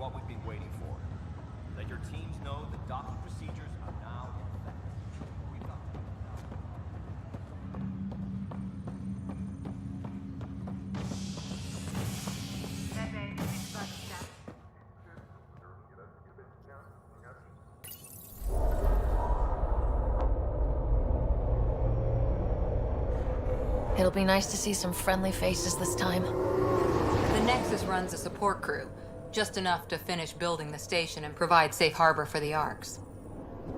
what we've been waiting for. Let your teams know the docking procedures are now in effect. We've got... It'll be nice to see some friendly faces this time. The Nexus runs a support crew, just enough to finish building the station and provide safe harbor for the Arks.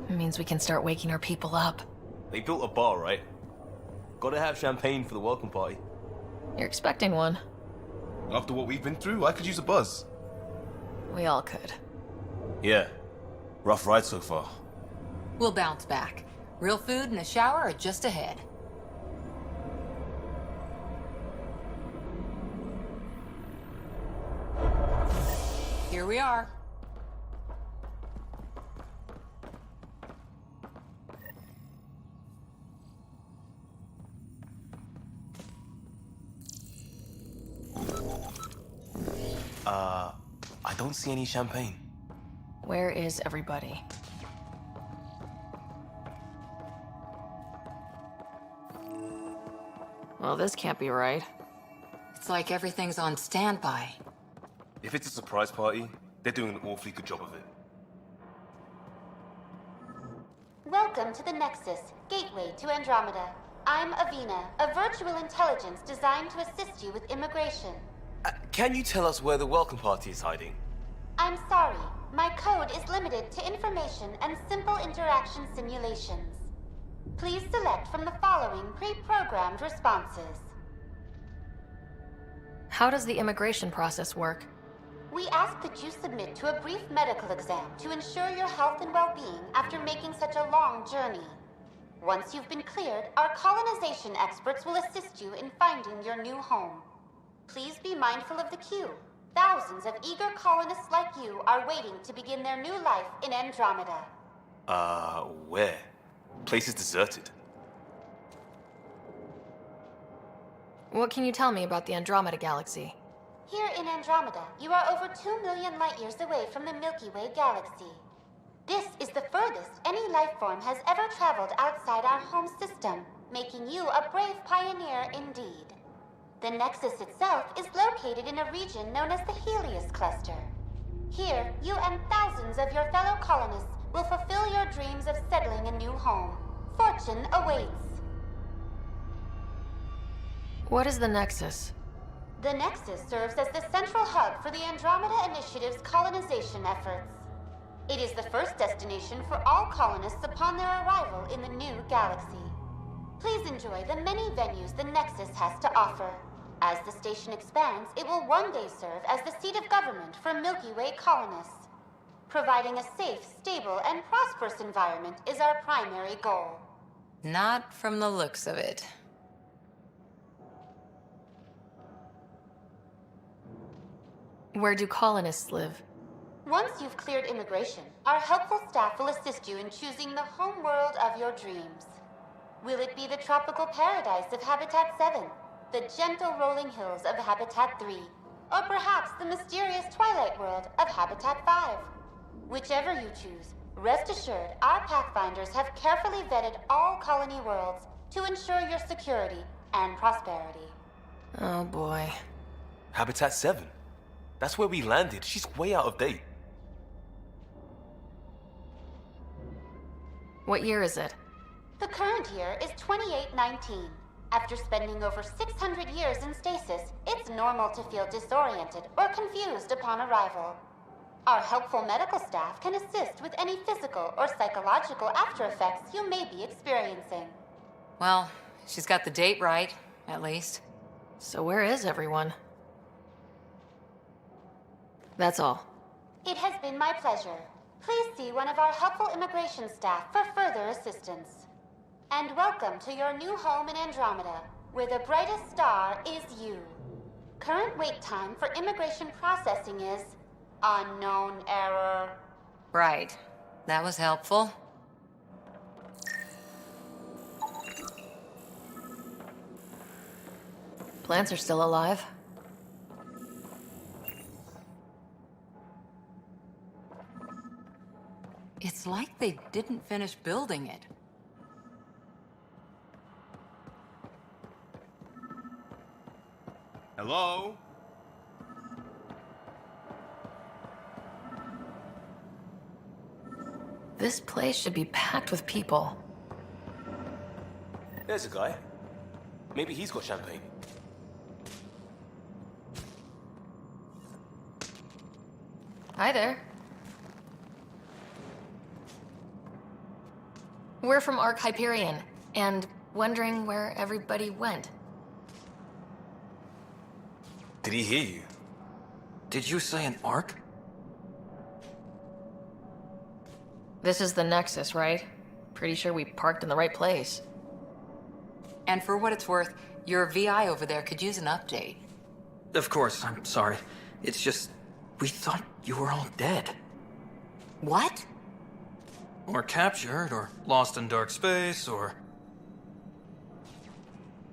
It means we can start waking our people up. They built a bar, right? Gotta have champagne for the welcome party. You're expecting one. After what we've been through, I could use a buzz. We all could. Yeah. Rough ride so far. We'll bounce back. Real food and a shower are just ahead. Here we are. I don't see any champagne. Where is everybody? Well, this can't be right. It's like everything's on standby. If it's a surprise party, they're doing an awfully good job of it. Welcome to the Nexus, gateway to Andromeda. I'm Avina, a virtual intelligence designed to assist you with immigration. Can you tell us where the welcome party is hiding? I'm sorry, my code is limited to information and simple interaction simulations. Please select from the following pre-programmed responses. How does the immigration process work? We ask that you submit to a brief medical exam to ensure your health and well-being after making such a long journey. Once you've been cleared, our colonization experts will assist you in finding your new home. Please be mindful of the queue. Thousands of eager colonists like you are waiting to begin their new life in Andromeda. Where? Place is deserted. What can you tell me about the Andromeda galaxy? Here in Andromeda, you are over 2 million light-years away from the Milky Way galaxy. This is the furthest any life form has ever traveled outside our home system, making you a brave pioneer indeed. The Nexus itself is located in a region known as the Helios Cluster. Here, you and thousands of your fellow colonists will fulfill your dreams of settling a new home. Fortune awaits. What is the Nexus? The Nexus serves as the central hub for the Andromeda Initiative's colonization efforts. It is the first destination for all colonists upon their arrival in the new galaxy. Please enjoy the many venues the Nexus has to offer. As the station expands, it will one day serve as the seat of government for Milky Way colonists. Providing a safe, stable, and prosperous environment is our primary goal. Not from the looks of it. Where do colonists live? Once you've cleared immigration, our helpful staff will assist you in choosing the home world of your dreams. Will it be the tropical paradise of Habitat 7, the gentle rolling hills of Habitat 3, or perhaps the mysterious twilight world of Habitat 5? Whichever you choose, rest assured our Pathfinders have carefully vetted all colony worlds to ensure your security and prosperity. Oh boy. Habitat 7. That's where we landed. She's way out of date. What year is it? The current year is 2819. After spending over 600 years in stasis, it's normal to feel disoriented or confused upon arrival. Our helpful medical staff can assist with any physical or psychological after-effects you may be experiencing. Well, she's got the date right, at least. So where is everyone? That's all. It has been my pleasure. Please see one of our helpful immigration staff for further assistance. And welcome to your new home in Andromeda, where the brightest star is you. Current wait time for immigration processing is unknown error. Right. That was helpful. Plants are still alive. They didn't finish building it. Hello? This place should be packed with people. There's a guy. Maybe he's got champagne. Hi there. We're from Ark Hyperion, and wondering where everybody went. Did he hear you? Did you say an arc? This is the Nexus, right? Pretty sure we parked in the right place. And for what it's worth, your VI over there could use an update. Of course, I'm sorry. It's just, we thought you were all dead. What? Or captured, or lost in dark space, or...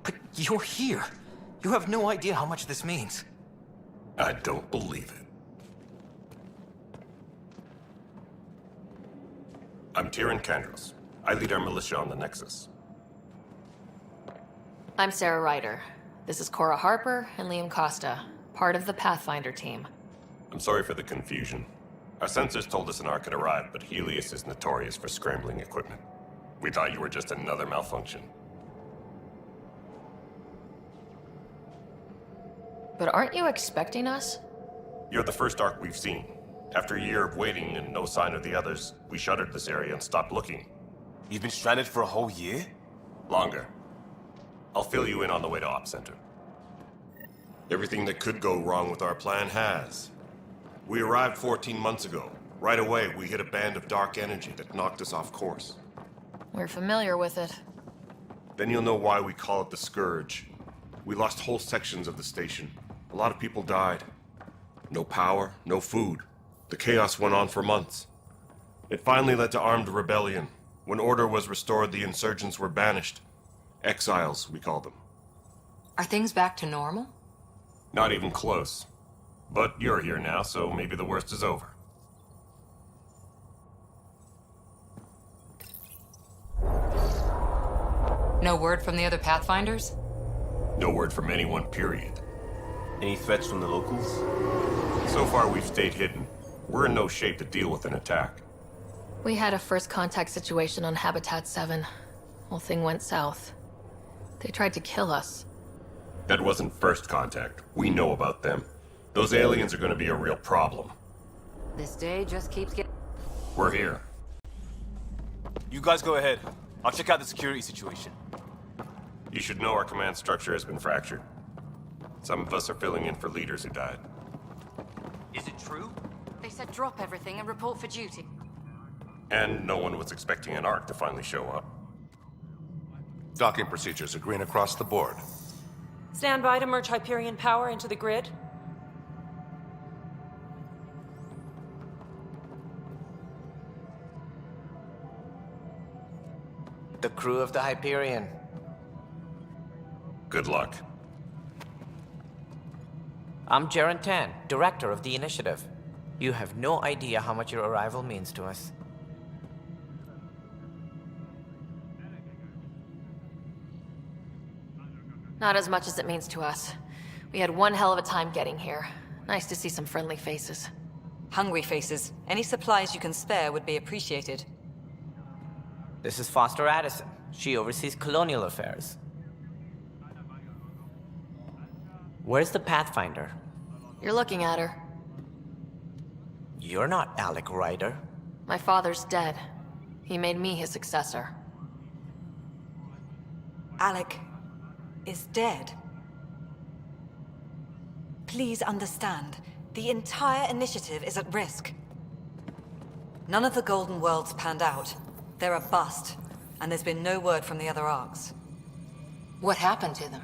But you're here. You have no idea how much this means. I don't believe it. I'm Tyrion Kandros. I lead our militia on the Nexus. I'm Sarah Ryder. This is Cora Harper and Liam Costa, part of the Pathfinder team. I'm sorry for the confusion. Our sensors told us an Ark had arrived, but Helios is notorious for scrambling equipment. We thought you were just another malfunction. But aren't you expecting us? You're the first Ark we've seen. After a year of waiting and no sign of the others, we shuttered this area and stopped looking. You've been stranded for a whole year? Longer. I'll fill you in on the way to Op Center. Everything that could go wrong with our plan has. We arrived 14 months ago. Right away, we hit a band of dark energy that knocked us off course. We're familiar with it. Then you'll know why we call it the Scourge. We lost whole sections of the station. A lot of people died. No power, no food. The chaos went on for months. It finally led to armed rebellion. When order was restored, the insurgents were banished. Exiles, we call them. Are things back to normal? Not even close. But you're here now, so maybe the worst is over. No word from the other Pathfinders? No word from anyone, period. Any threats from the locals? So far, we've stayed hidden. We're in no shape to deal with an attack. We had a first contact situation on Habitat 7. Whole thing went south. They tried to kill us. That wasn't first contact. We know about them. Those aliens are going to be a real problem. This day just keeps getting... We're here. You guys go ahead. I'll check out the security situation. You should know our command structure has been fractured. Some of us are filling in for leaders who died. Is it true? They said drop everything and report for duty. And no one was expecting an Ark to finally show up. Docking procedures are green across the board. Stand by to merge Hyperion power into the grid. The crew of the Hyperion. Good luck. I'm Jaren Tan, director of the initiative. You have no idea how much your arrival means to us. Not as much as it means to us. We had one hell of a time getting here. Nice to see some friendly faces. Hungry faces. Any supplies you can spare would be appreciated. This is Foster Addison. She oversees colonial affairs. Where's the Pathfinder? You're looking at her. You're not Alec Ryder. My father's dead. He made me his successor. Alec is dead. Please understand, the entire initiative is at risk. None of the Golden Worlds panned out. They're a bust, and there's been no word from the other arcs. What happened to them?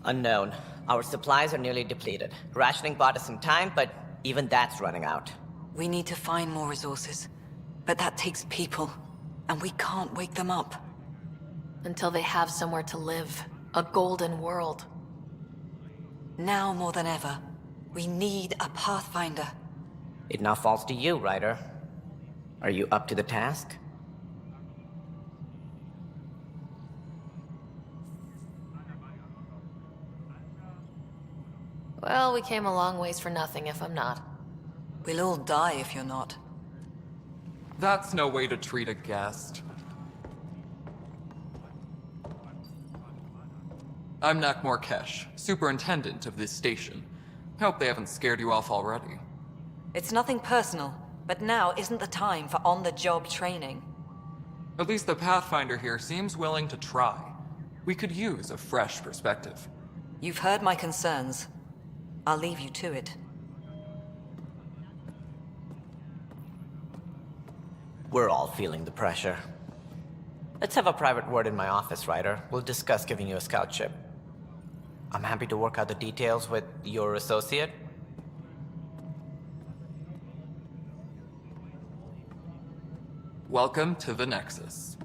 Unknown. Our supplies are nearly depleted. Rationing bought us some time, but even that's running out. We need to find more resources, but that takes people, and we can't wake them up. Until they have somewhere to live. A golden world. Now more than ever, we need a Pathfinder. It now falls to you, Ryder. Are you up to the task? Well, we came a long ways for nothing if I'm not. We'll all die if you're not. That's no way to treat a guest. I'm Nakmor Kesh, superintendent of this station. Hope they haven't scared you off already. It's nothing personal, but now isn't the time for on-the-job training. At least the Pathfinder here seems willing to try. We could use a fresh perspective. You've heard my concerns. I'll leave you to it. We're all feeling the pressure. Let's have a private word in my office, Ryder. We'll discuss giving you a scout ship. I'm happy to work out the details with your associate. Welcome to the Nexus.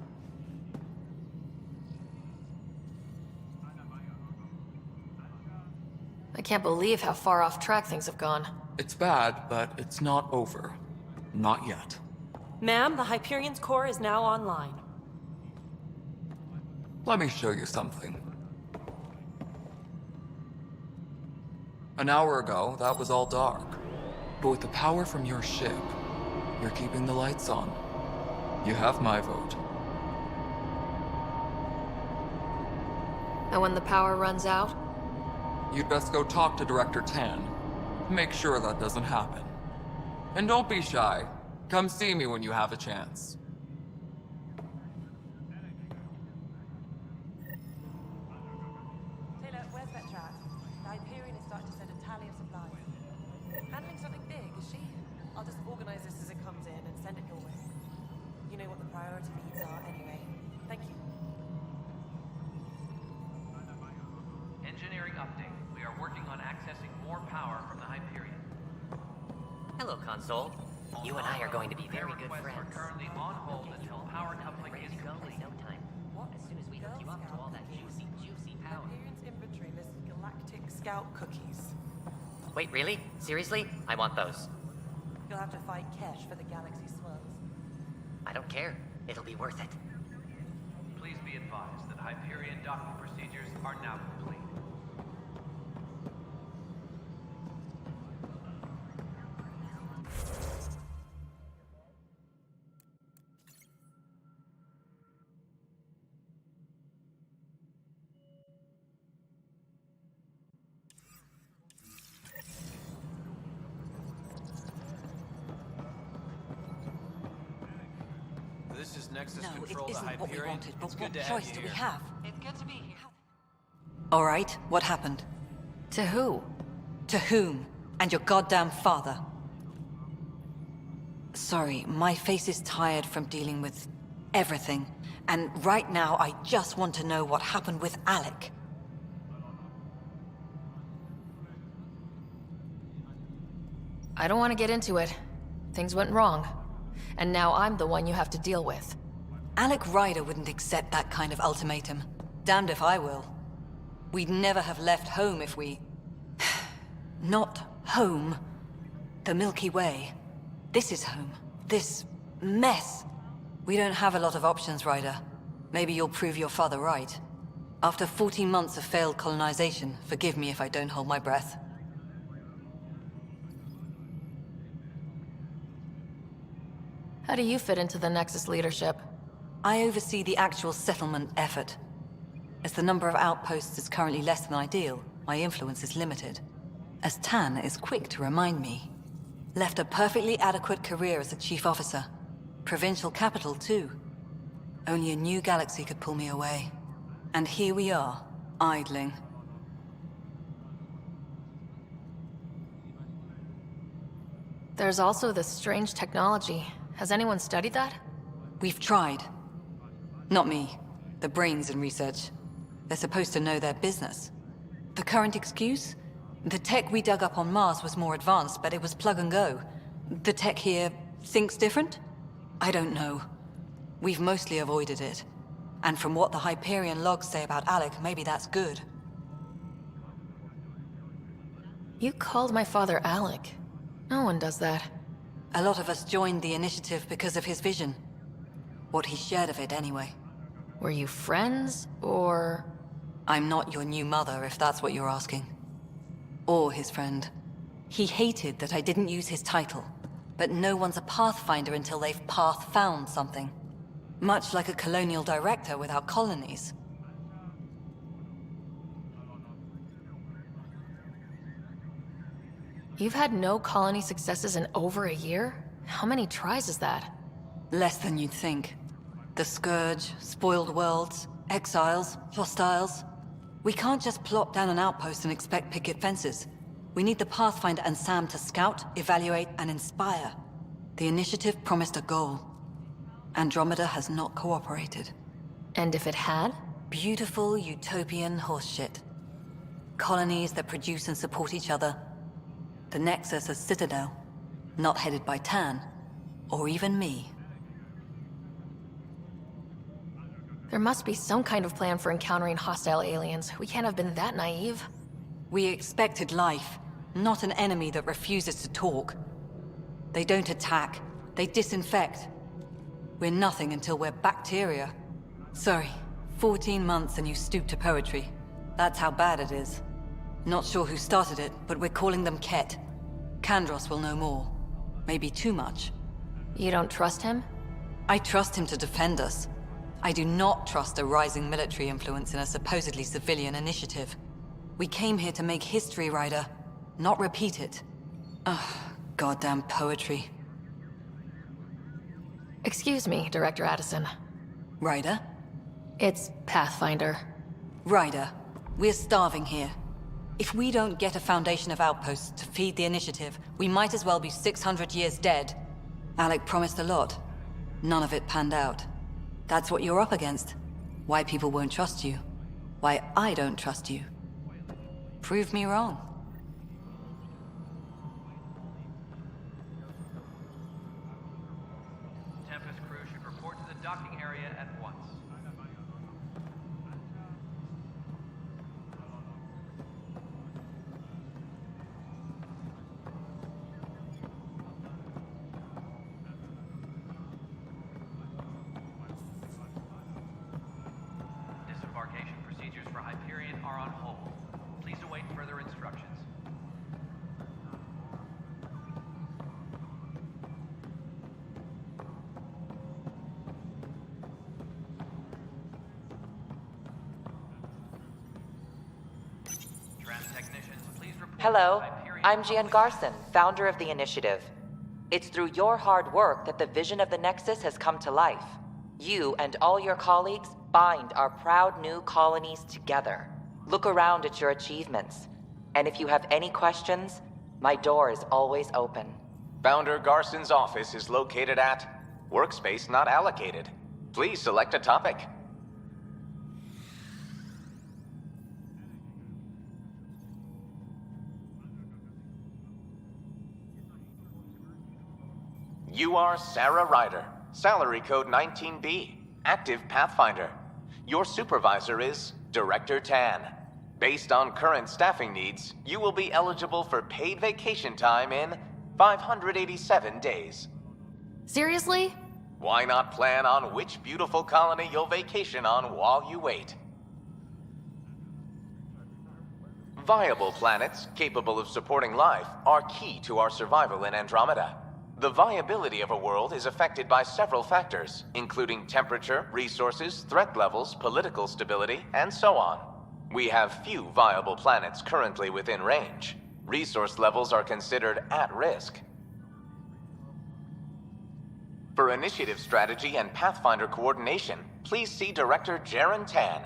I can't believe how far off track things have gone. It's bad, but it's not over. Not yet. Ma'am, the Hyperion's core is now online. Let me show you something. An hour ago, that was all dark. But with the power from your ship, you're keeping the lights on. You have my vote. And when the power runs out? You'd best go talk to Director Tan. Make sure that doesn't happen. And don't be shy. Come see me when you have a chance. Taylor, where's Vetrat? The Hyperion is starting to send a tally of supplies. Handling something big, is she? I'll just organize this as it comes in and send it your way. You know what the priority needs are anyway. Thank you. Engineering update. We are working on accessing more power from the Hyperion. Hello, Console. You and I are going to be very good Requests friends. are currently on hold until power coupling is complete. No time. As soon as we hook you up to all that juicy power. Hyperion's inventory lists galactic scout cookies. Wait, really? Seriously? I want those. You'll have to fight Kesh for the galaxy swirls. I don't care. It'll be worth it. Please be advised that Hyperion docking procedures are now complete. This is Nexus No, it Control to isn't what we Hyperion. wanted, but It's what good to have choice you do we here. have? It's good to be here. All right, what happened? To who? To whom? And your goddamn father. Sorry, my face is tired from dealing with everything. And right now, I just want to know what happened with Alec. I don't want to get into it. Things went wrong. And now I'm the one you have to deal with. Alec Ryder wouldn't accept that kind of ultimatum. Damned if I will. We'd never have left home if we... Not home. The Milky Way. This is home. This mess. We don't have a lot of options, Ryder. Maybe you'll prove your father right. After 14 months of failed colonization, forgive me if I don't hold my breath. How do you fit into the Nexus leadership? I oversee the actual settlement effort. As the number of outposts is currently less than ideal, my influence is limited. As Tan is quick to remind me. Left a perfectly adequate career as a chief officer. Provincial capital, too. Only a new galaxy could pull me away. And here we are, idling. There's also this strange technology. Has anyone studied that? We've tried. Not me. The brains in research. They're supposed to know their business. The current excuse? The tech we dug up on Mars was more advanced, but it was plug and go. The tech here thinks different? I don't know. We've mostly avoided it. And from what the Hyperion logs say about Alec, maybe that's good. You called my father Alec. No one does that. A lot of us joined the initiative because of his vision. What he shared of it, anyway. Were you friends, or...? I'm not your new mother, if that's what you're asking. Or his friend. He hated that I didn't use his title. But no one's a pathfinder until they've path-found something. Much like a colonial director without colonies. You've had no colony successes in over a year? How many tries is that? Less than you'd think. The Scourge, spoiled worlds, exiles, hostiles. We can't just plop down an outpost and expect picket fences. We need the Pathfinder and Sam to scout, evaluate, and inspire. The initiative promised a goal. Andromeda has not cooperated. And if it had? Beautiful utopian horseshit. Colonies that produce and support each other. The Nexus a citadel, not headed by Tan, or even me. There must be some kind of plan for encountering hostile aliens. We can't have been that naive. We expected life, not an enemy that refuses to talk. They don't attack, they disinfect. We're nothing until we're bacteria. Sorry, 14 months and you stoop to poetry. That's how bad it is. Not sure who started it, but we're calling them Ket. Kandros will know more. Maybe too much. You don't trust him? I trust him to defend us. I do not trust a rising military influence in a supposedly civilian initiative. We came here to make history, Ryder, not repeat it. Ugh, goddamn poetry. Excuse me, Director Addison. Ryder? It's Pathfinder. Ryder, we're starving here. If we don't get a foundation of outposts to feed the initiative, we might as well be 600 years dead. Alec promised a lot. None of it panned out. That's what you're up against. Why people won't trust you. Why I don't trust you. Prove me wrong. Tempest crew should report to the docking area at once. Disembarkation procedures for Hyperion are on hold. Please await further instructions. Hello, I'm Gian Garson, founder of the initiative. It's through your hard work that the vision of the Nexus has come to life. You and all your colleagues bind our proud new colonies together. Look around at your achievements. And if you have any questions, my door is always open. Founder Garson's office is located at Workspace Not Allocated. Please select a topic. You are Sarah Ryder, salary code 19B, active Pathfinder. Your supervisor is Director Tan. Based on current staffing needs, you will be eligible for paid vacation time in 587 days. Seriously? Why not plan on which beautiful colony you'll vacation on while you wait? Viable planets capable of supporting life are key to our survival in Andromeda. The viability of a world is affected by several factors, including temperature, resources, threat levels, political stability, and so on. We have few viable planets currently within range. Resource levels are considered at risk. For initiative strategy and Pathfinder coordination, please see Director Jaren Tan.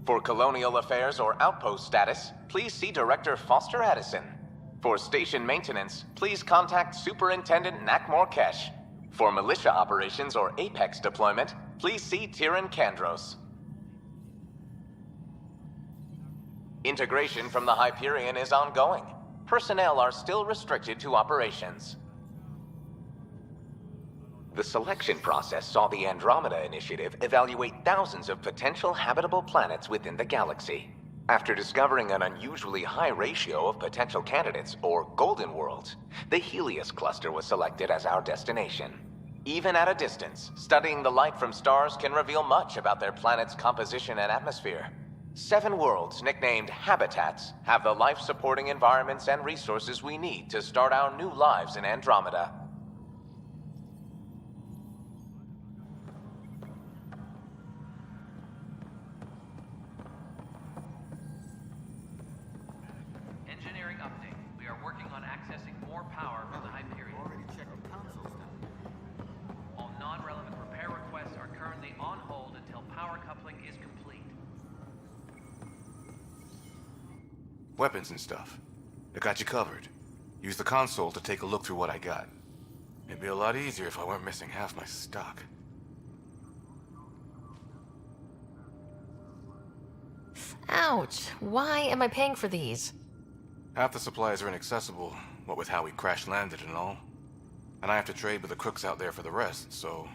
For colonial affairs or outpost status, please see Director Foster Addison. For station maintenance, please contact Superintendent Nakmor Kesh. For militia operations or Apex deployment, please see Tyran Kandros. Integration from the Hyperion is ongoing. Personnel are still restricted to operations. The selection process saw the Andromeda Initiative evaluate thousands of potential habitable planets within the galaxy. After discovering an unusually high ratio of potential candidates, or golden worlds, the Helios cluster was selected as our destination. Even at a distance, studying the light from stars can reveal much about their planet's composition and atmosphere. 7 worlds, nicknamed habitats, have the life-supporting environments and resources we need to start our new lives in Andromeda. Engineering update. We are working on accessing more power from the Hyperion. Already checked the console stuff. All non-relevant repair requests are currently on hold until power coupling is complete. Weapons and stuff. I got you covered. Use the console to take a look through what I got. It'd be a lot easier if I weren't missing half my stock. Ouch. Why am I paying for these? Half the supplies are inaccessible, what with how we crash-landed and all. And I have to trade with the crooks out there for the rest, so...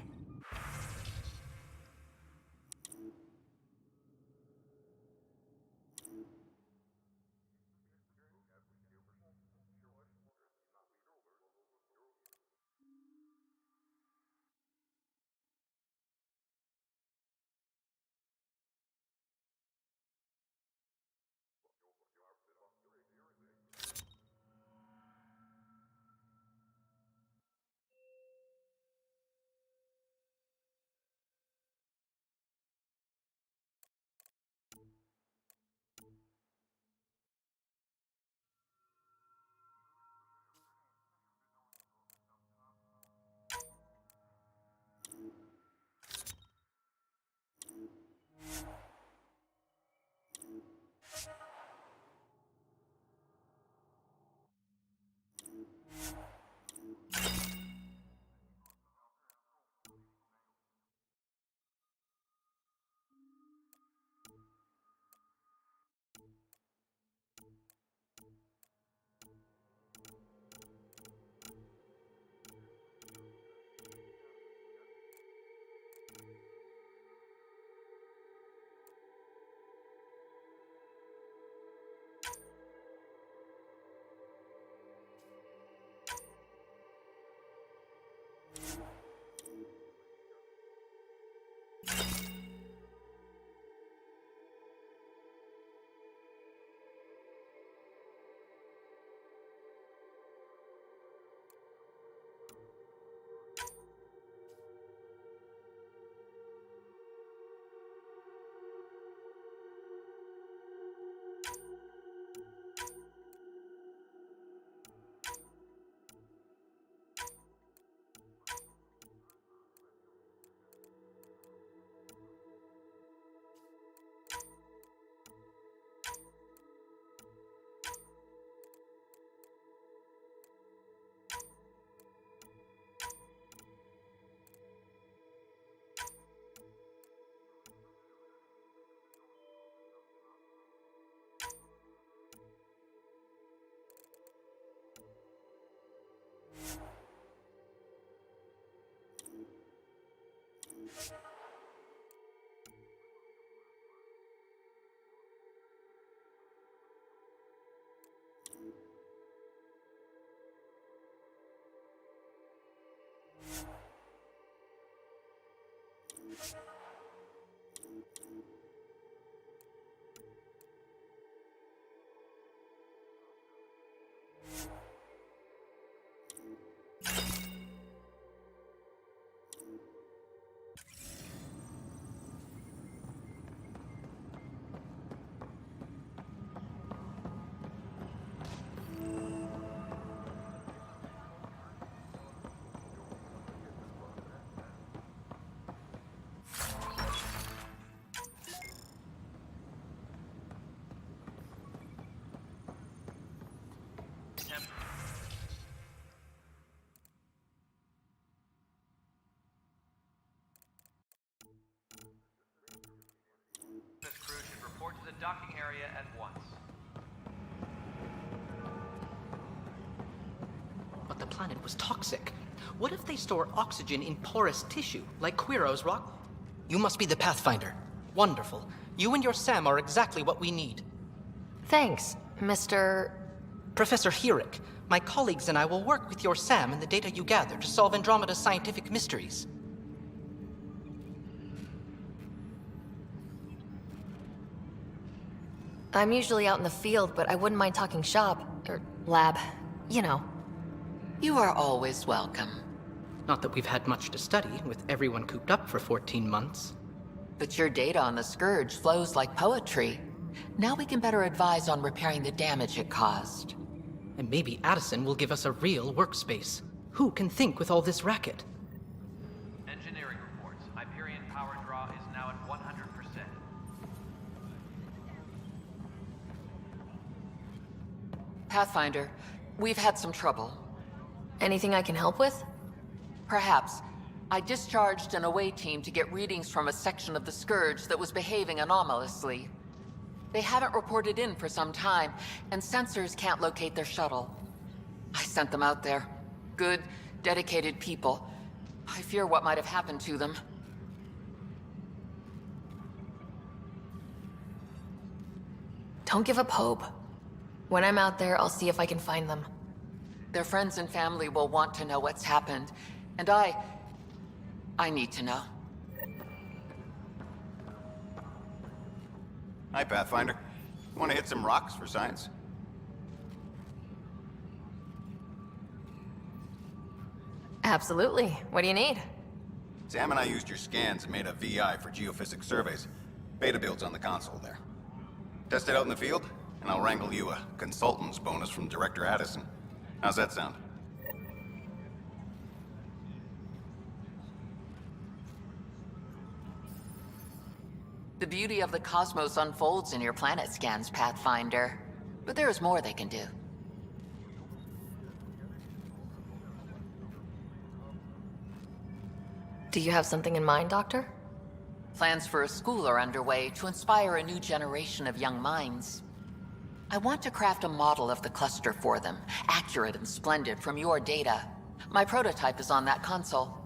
This crew should report to the docking area at once. But the planet was toxic. What if they store oxygen in porous tissue, like Quiro's rock? You must be the Pathfinder. Wonderful. You and your Sam are exactly what we need. Thanks, Mr. Professor Herrick, my colleagues and I will work with your Sam and the data you gather to solve Andromeda's scientific mysteries. I'm usually out in the field, but I wouldn't mind talking shop, or lab, you know. You are always welcome. Not that we've had much to study, with everyone cooped up for 14 months. But your data on the Scourge flows like poetry. Now we can better advise on repairing the damage it caused. And maybe Addison will give us a real workspace. Who can think with all this racket? Engineering reports. Hyperion power draw is now at 100%. Pathfinder, we've had some trouble. Anything I can help with? Perhaps. I discharged an away team to get readings from a section of the Scourge that was behaving anomalously. They haven't reported in for some time, and sensors can't locate their shuttle. I sent them out there. Good, dedicated people. I fear what might have happened to them. Don't give up hope. When I'm out there, I'll see if I can find them. Their friends and family will want to know what's happened, and I need to know. Hi, Pathfinder. Want to hit some rocks for science? Absolutely. What do you need? Sam and I used your scans and made a VI for geophysics surveys. Beta builds on the console there. Test it out in the field, and I'll wrangle you a consultant's bonus from Director Addison. How's that sound? The beauty of the cosmos unfolds in your planet scans, Pathfinder. But there is more they can do. Do you have something in mind, Doctor? Plans for a school are underway to inspire a new generation of young minds. I want to craft a model of the cluster for them, accurate and splendid from your data. My prototype is on that console.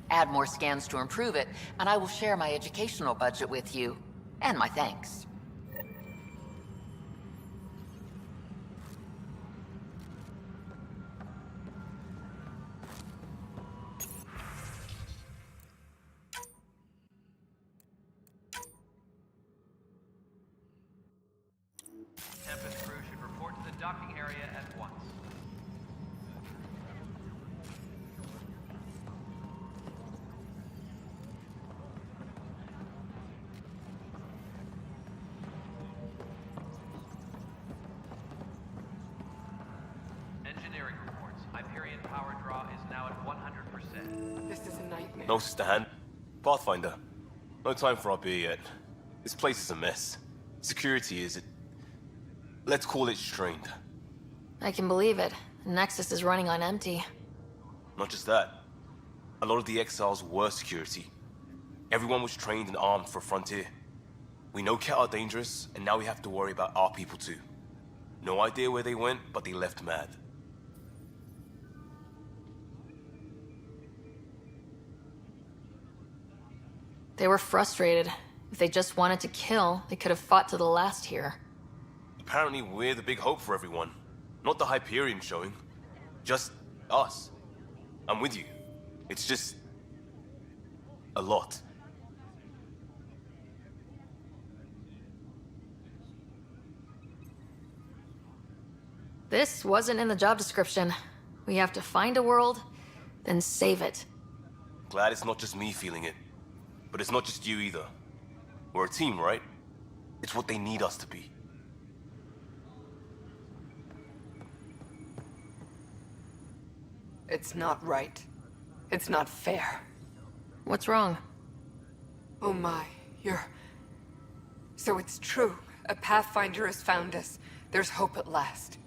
Add more scans to improve it, and I will share my educational budget with you, and my thanks. Tempest crew should report to the docking area at once. Engineering reports. Hyperion power draw is now at 100%. This is a nightmare. No, Sister Han. Pathfinder. No time for our beer yet. This place is a mess. Security is... let's call it strained. I can believe it. Nexus is running on empty. Not just that. A lot of the exiles were security. Everyone was trained and armed for Frontier. We know Cat are dangerous, and now we have to worry about our people too. No idea where they went, but they left mad. They were frustrated. If they just wanted to kill, they could have fought to the last here. Apparently we're the big hope for everyone. Not the Hyperion showing. Just us. I'm with you. It's just... a lot. This wasn't in the job description. We have to find a world, then save it. Glad it's not just me feeling it. But it's not just you either. We're a team, right? It's what they need us to be. It's not right. It's not fair. What's wrong? Oh my, you're... So it's true. A Pathfinder has found us. There's hope at last.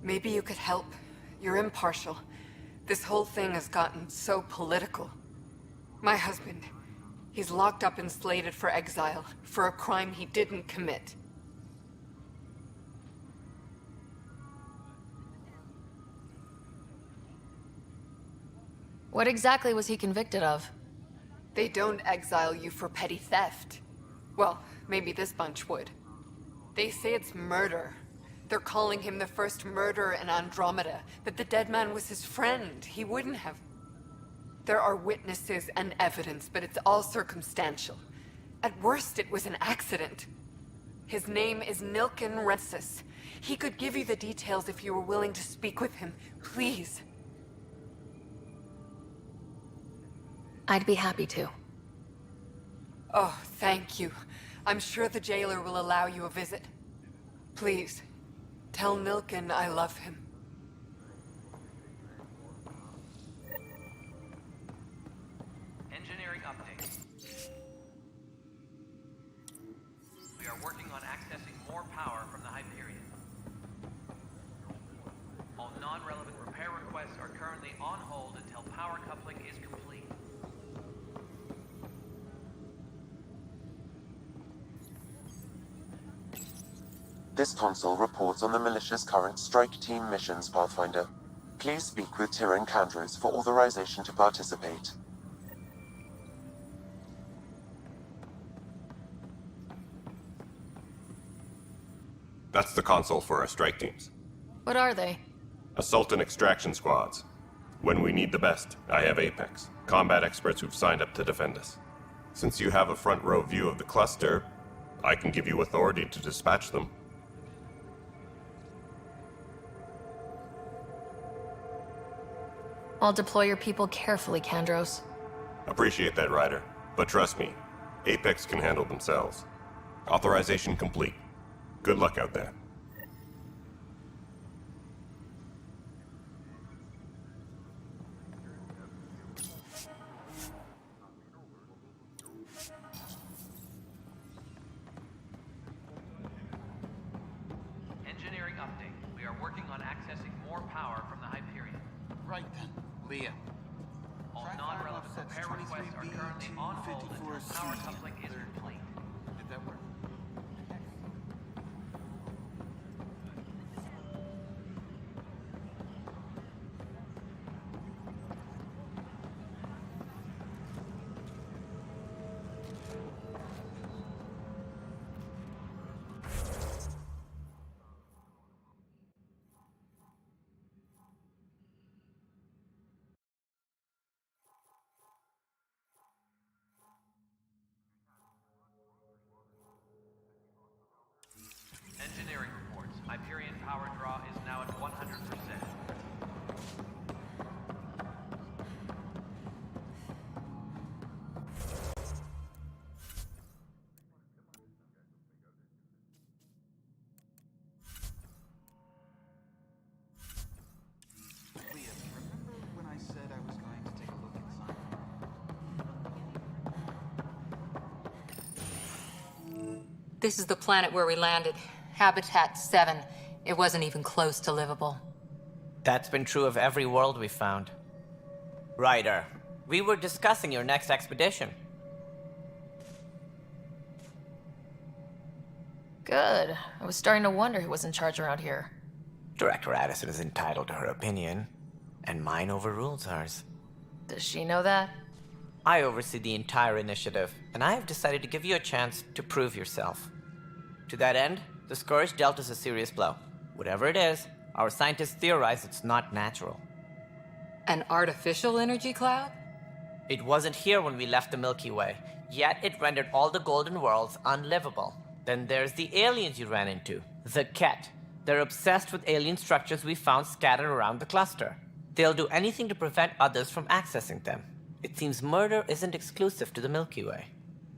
Maybe you could help. You're impartial. This whole thing has gotten so political. My husband, he's locked up and slated for exile for a crime he didn't commit. What exactly was he convicted of? They don't exile you for petty theft. Well, maybe this bunch would. They say it's murder. They're calling him the first murderer in Andromeda, but the dead man was his friend. He wouldn't have... There are witnesses and evidence, but it's all circumstantial. At worst, it was an accident. His name is Nilken Rensis. He could give you the details if you were willing to speak with him. Please. I'd be happy to. Oh, thank you. I'm sure the jailer will allow you a visit. Please, tell Nilken I love him. Engineering update. We are working on accessing more power from the Hyperion. All non-relevant repair requests are currently on hold until power coupling is complete. This console reports on the militia's current strike team missions, Pathfinder. Please speak with Tyrion Candros for authorization to participate. That's the console for our strike teams. What are they? Assault and extraction squads. When we need the best, I have Apex, combat experts who've signed up to defend us. Since you have a front row view of the cluster, I can give you authority to dispatch them. I'll deploy your people carefully, Candros. Appreciate that, Ryder. But trust me, Apex can handle themselves. Authorization complete. Good luck out there. Engineering update. We are working on accessing more power from the Hyperion. Right then, Leah. All non-relevant repair requests are currently on hold until power coupling is complete. Did that work? Engineering reports. Hyperion power draw is now at 100%. Leah, remember when I said I was going to take a look inside? This is the planet where we landed. Habitat 7. It wasn't even close to livable. That's been true of every world we've found. Ryder, we were discussing your next expedition. Good. I was starting to wonder who was in charge around here. Director Addison is entitled to her opinion, and mine overrules hers. Does she know that? I oversee the entire initiative, and I have decided to give you a chance to prove yourself. To that end, the Scourge dealt us a serious blow. Whatever it is, our scientists theorize it's not natural. An artificial energy cloud? It wasn't here when we left the Milky Way, yet it rendered all the golden worlds unlivable. Then there's the aliens you ran into, the Ket. They're obsessed with alien structures we found scattered around the cluster. They'll do anything to prevent others from accessing them. It seems murder isn't exclusive to the Milky Way.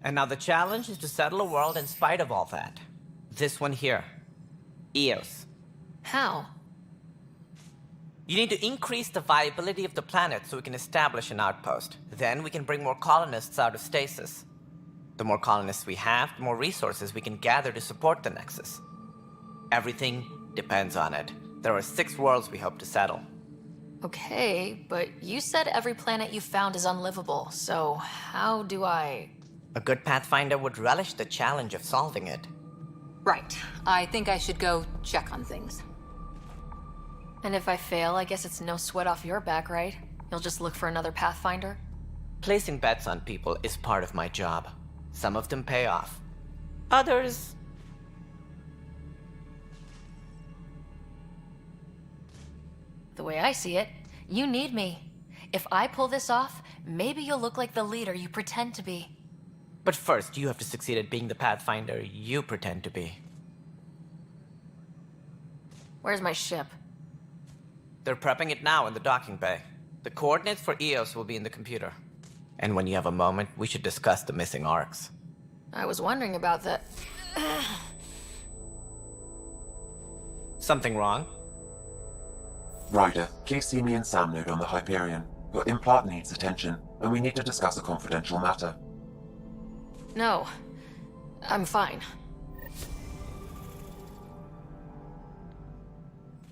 And now the challenge is to settle a world in spite of all that. This one here. Eos. How? You need to increase the viability of the planet so we can establish an outpost. Then we can bring more colonists out of stasis. The more colonists we have, the more resources we can gather to support the Nexus. Everything depends on it. There are 6 worlds we hope to settle. Okay, but you said every planet you found is unlivable, so how do I... A good Pathfinder would relish the challenge of solving it. Right. I think I should go check on things. And if I fail, I guess it's no sweat off your back, right? You'll just look for another Pathfinder? Placing bets on people is part of my job. Some of them pay off. Others... The way I see it, you need me. If I pull this off, maybe you'll look like the leader you pretend to be. But first, you have to succeed at being the Pathfinder you pretend to be. Where's my ship? They're prepping it now in the docking bay. The coordinates for EOS will be in the computer. And when you have a moment, we should discuss the missing arcs. I was wondering about that. Something wrong? Ryder, please see me and Sam node on the Hyperion. Your implant needs attention, and we need to discuss a confidential matter. No. I'm fine.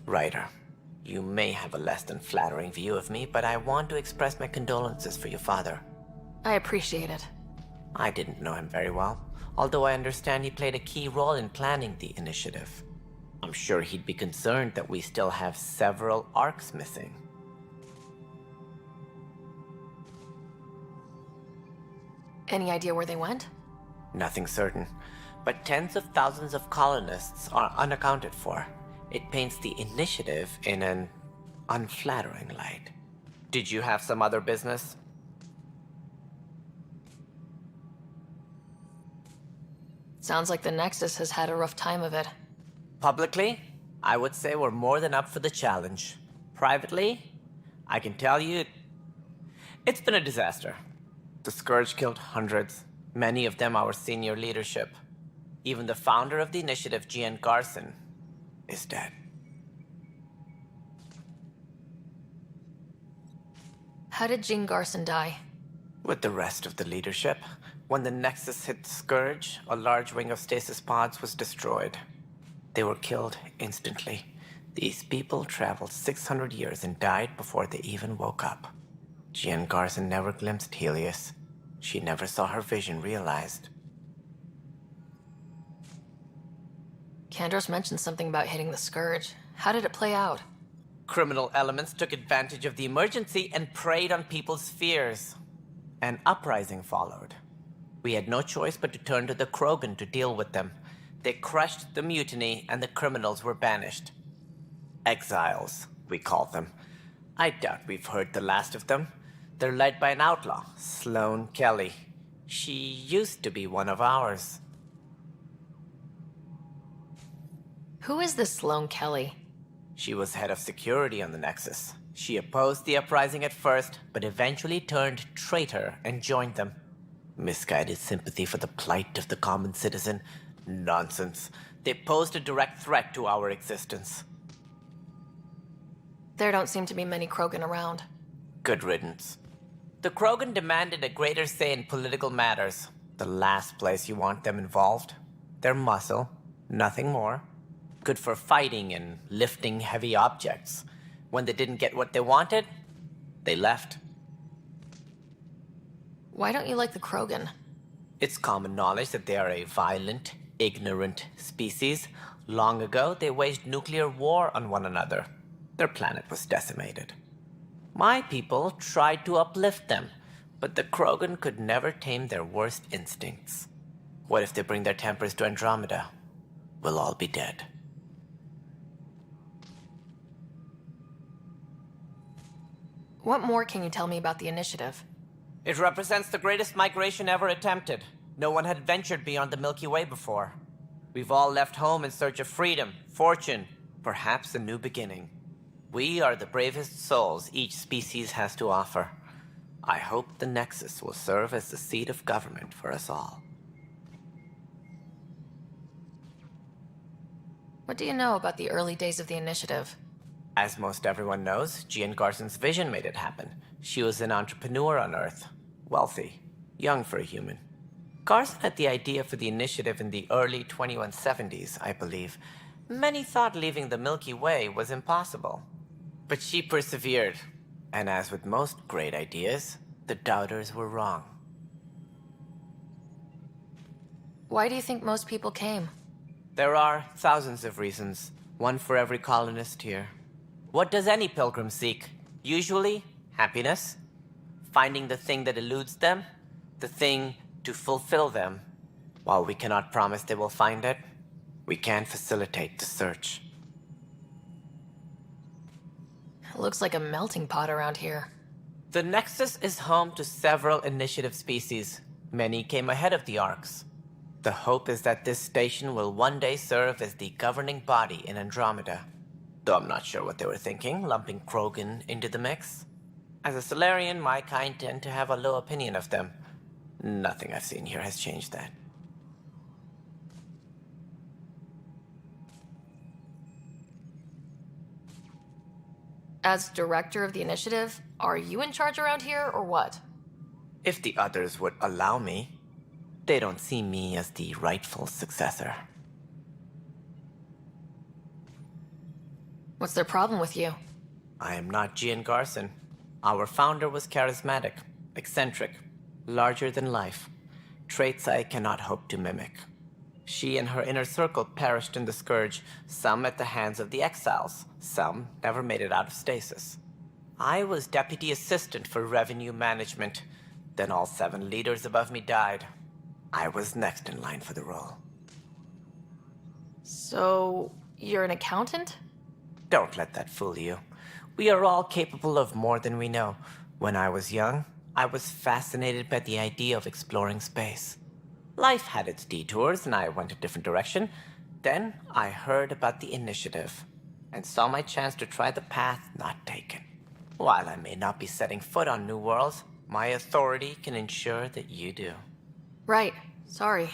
Ryder, you may have a less than flattering view of me, but I want to express my condolences for your father. I appreciate it. I didn't know him very well, although I understand he played a key role in planning the initiative. I'm sure he'd be concerned that we still have several arcs missing. Any idea where they went? Nothing certain, but tens of thousands of colonists are unaccounted for. It paints the initiative in an unflattering light. Did you have some other business? Sounds like the Nexus has had a rough time of it. Publicly, I would say we're more than up for the challenge. Privately, I can tell you, it's been a disaster. The Scourge killed hundreds, many of them our senior leadership. Even the founder of the initiative, Gian Garson, is dead. How did Jean Garson die? With the rest of the leadership, when the Nexus hit Scourge, a large wing of stasis pods was destroyed. They were killed instantly. These people traveled 600 years and died before they even woke up. Jean Garson never glimpsed Helios. She never saw her vision realized. Kandros mentioned something about hitting the Scourge. How did it play out? Criminal elements took advantage of the emergency and preyed on people's fears. An uprising followed. We had no choice but to turn to the Krogan to deal with them. They crushed the mutiny and the criminals were banished. Exiles, we called them. I doubt we've heard the last of them. They're led by an outlaw, Sloane Kelly. She used to be one of ours. Who is this Sloane Kelly? She was head of security on the Nexus. She opposed the uprising at first, but eventually turned traitor and joined them. Misguided sympathy for the plight of the common citizen? Nonsense. They posed a direct threat to our existence. There don't seem to be many Krogan around. Good riddance. The Krogan demanded a greater say in political matters. The last place you want them involved. Their muscle, nothing more. Good for fighting and lifting heavy objects. When they didn't get what they wanted, they left. Why don't you like the Krogan? It's common knowledge that they are a violent, ignorant species. Long ago, they waged nuclear war on one another. Their planet was decimated. My people tried to uplift them, but the Krogan could never tame their worst instincts. What if they bring their tempers to Andromeda? We'll all be dead. What more can you tell me about the initiative? It represents the greatest migration ever attempted. No one had ventured beyond the Milky Way before. We've all left home in search of freedom, fortune, perhaps a new beginning. We are the bravest souls each species has to offer. I hope the Nexus will serve as the seat of government for us all. What do you know about the early days of the initiative? As most everyone knows, Gian Garson's vision made it happen. She was an entrepreneur on Earth. Wealthy. Young for a human. Garson had the idea for the initiative in the early 2170s, I believe. Many thought leaving the Milky Way was impossible. But she persevered. And as with most great ideas, the doubters were wrong. Why do you think most people came? There are thousands of reasons, one for every colonist here. What does any pilgrim seek? Usually, happiness. Finding the thing that eludes them, the thing to fulfill them. While we cannot promise they will find it, we can facilitate the search. It looks like a melting pot around here. The Nexus is home to several initiative species. Many came ahead of the Arks. The hope is that this station will one day serve as the governing body in Andromeda. Though I'm not sure what they were thinking, lumping Krogan into the mix. As a Solarian, my kind tend to have a low opinion of them. Nothing I've seen here has changed that. As director of the initiative, are you in charge around here, or what? If the others would allow me. They don't see me as the rightful successor. What's their problem with you? I am not Gian Garson. Our founder was charismatic, eccentric, larger than life. Traits I cannot hope to mimic. She and her inner circle perished in the Scourge, some at the hands of the Exiles, some never made it out of stasis. I was deputy assistant for revenue management. Then all 7 leaders above me died. I was next in line for the role. So, you're an accountant? Don't let that fool you. We are all capable of more than we know. When I was young, I was fascinated by the idea of exploring space. Life had its detours, and I went a different direction. Then I heard about the initiative, and saw my chance to try the path not taken. While I may not be setting foot on new worlds, my authority can ensure that you do. Right. Sorry.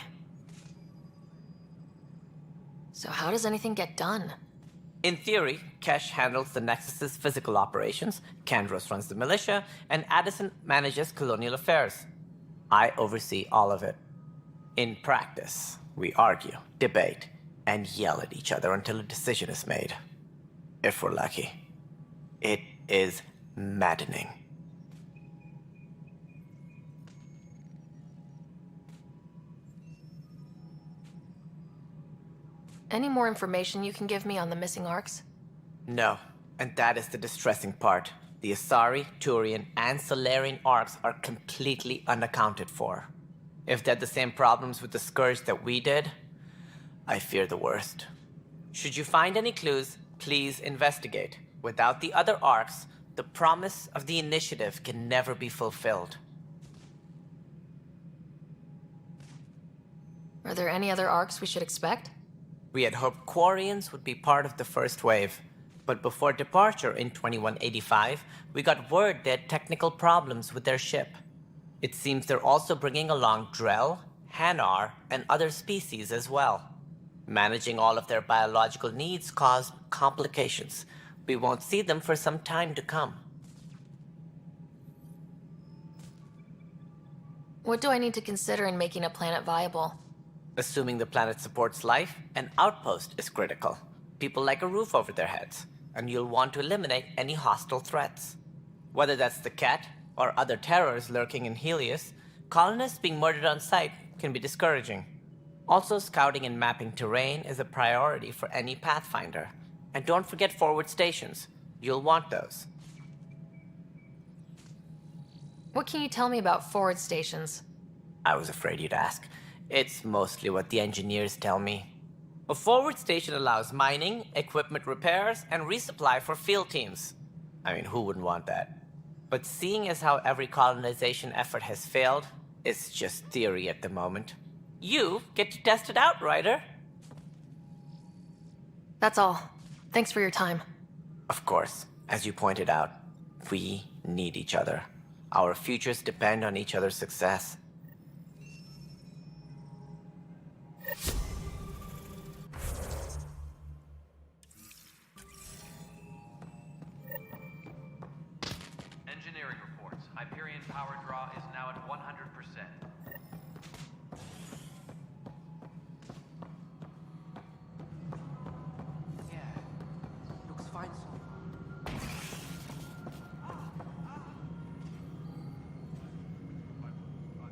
So how does anything get done? In theory, Kesh handles the Nexus's physical operations, Kandros runs the militia, and Addison manages colonial affairs. I oversee all of it. In practice, we argue, debate, and yell at each other until a decision is made. If we're lucky. It is maddening. Any more information you can give me on the missing Arks? No, and that is the distressing part. The Asari, Turian, and Solarian Arks are completely unaccounted for. If they had the same problems with the Scourge that we did, I fear the worst. Should you find any clues, please investigate. Without the other Arks, the promise of the initiative can never be fulfilled. Are there any other Arks we should expect? We had hoped Quarians would be part of the first wave, but before departure in 2185, we got word they had technical problems with their ship. It seems they're also bringing along Drell, Hanar, and other species as well. Managing all of their biological needs caused complications. We won't see them for some time to come. What do I need to consider in making a planet viable? Assuming the planet supports life, an outpost is critical. People like a roof over their heads, and you'll want to eliminate any hostile threats. Whether that's the Cat or other terrors lurking in Helios, colonists being murdered on sight can be discouraging. Also, scouting and mapping terrain is a priority for any Pathfinder. And don't forget forward stations. You'll want those. What can you tell me about forward stations? I was afraid you'd ask. It's mostly what the engineers tell me. A forward station allows mining, equipment repairs, and resupply for field teams. I mean, who wouldn't want that? But seeing as how every colonization effort has failed, it's just theory at the moment. You get to test it out, Ryder. That's all. Thanks for your time. Of course, as you pointed out, we need each other. Our futures depend on each other's success. Engineering reports. Hyperion power draw is now at 100%. Yeah, looks fine so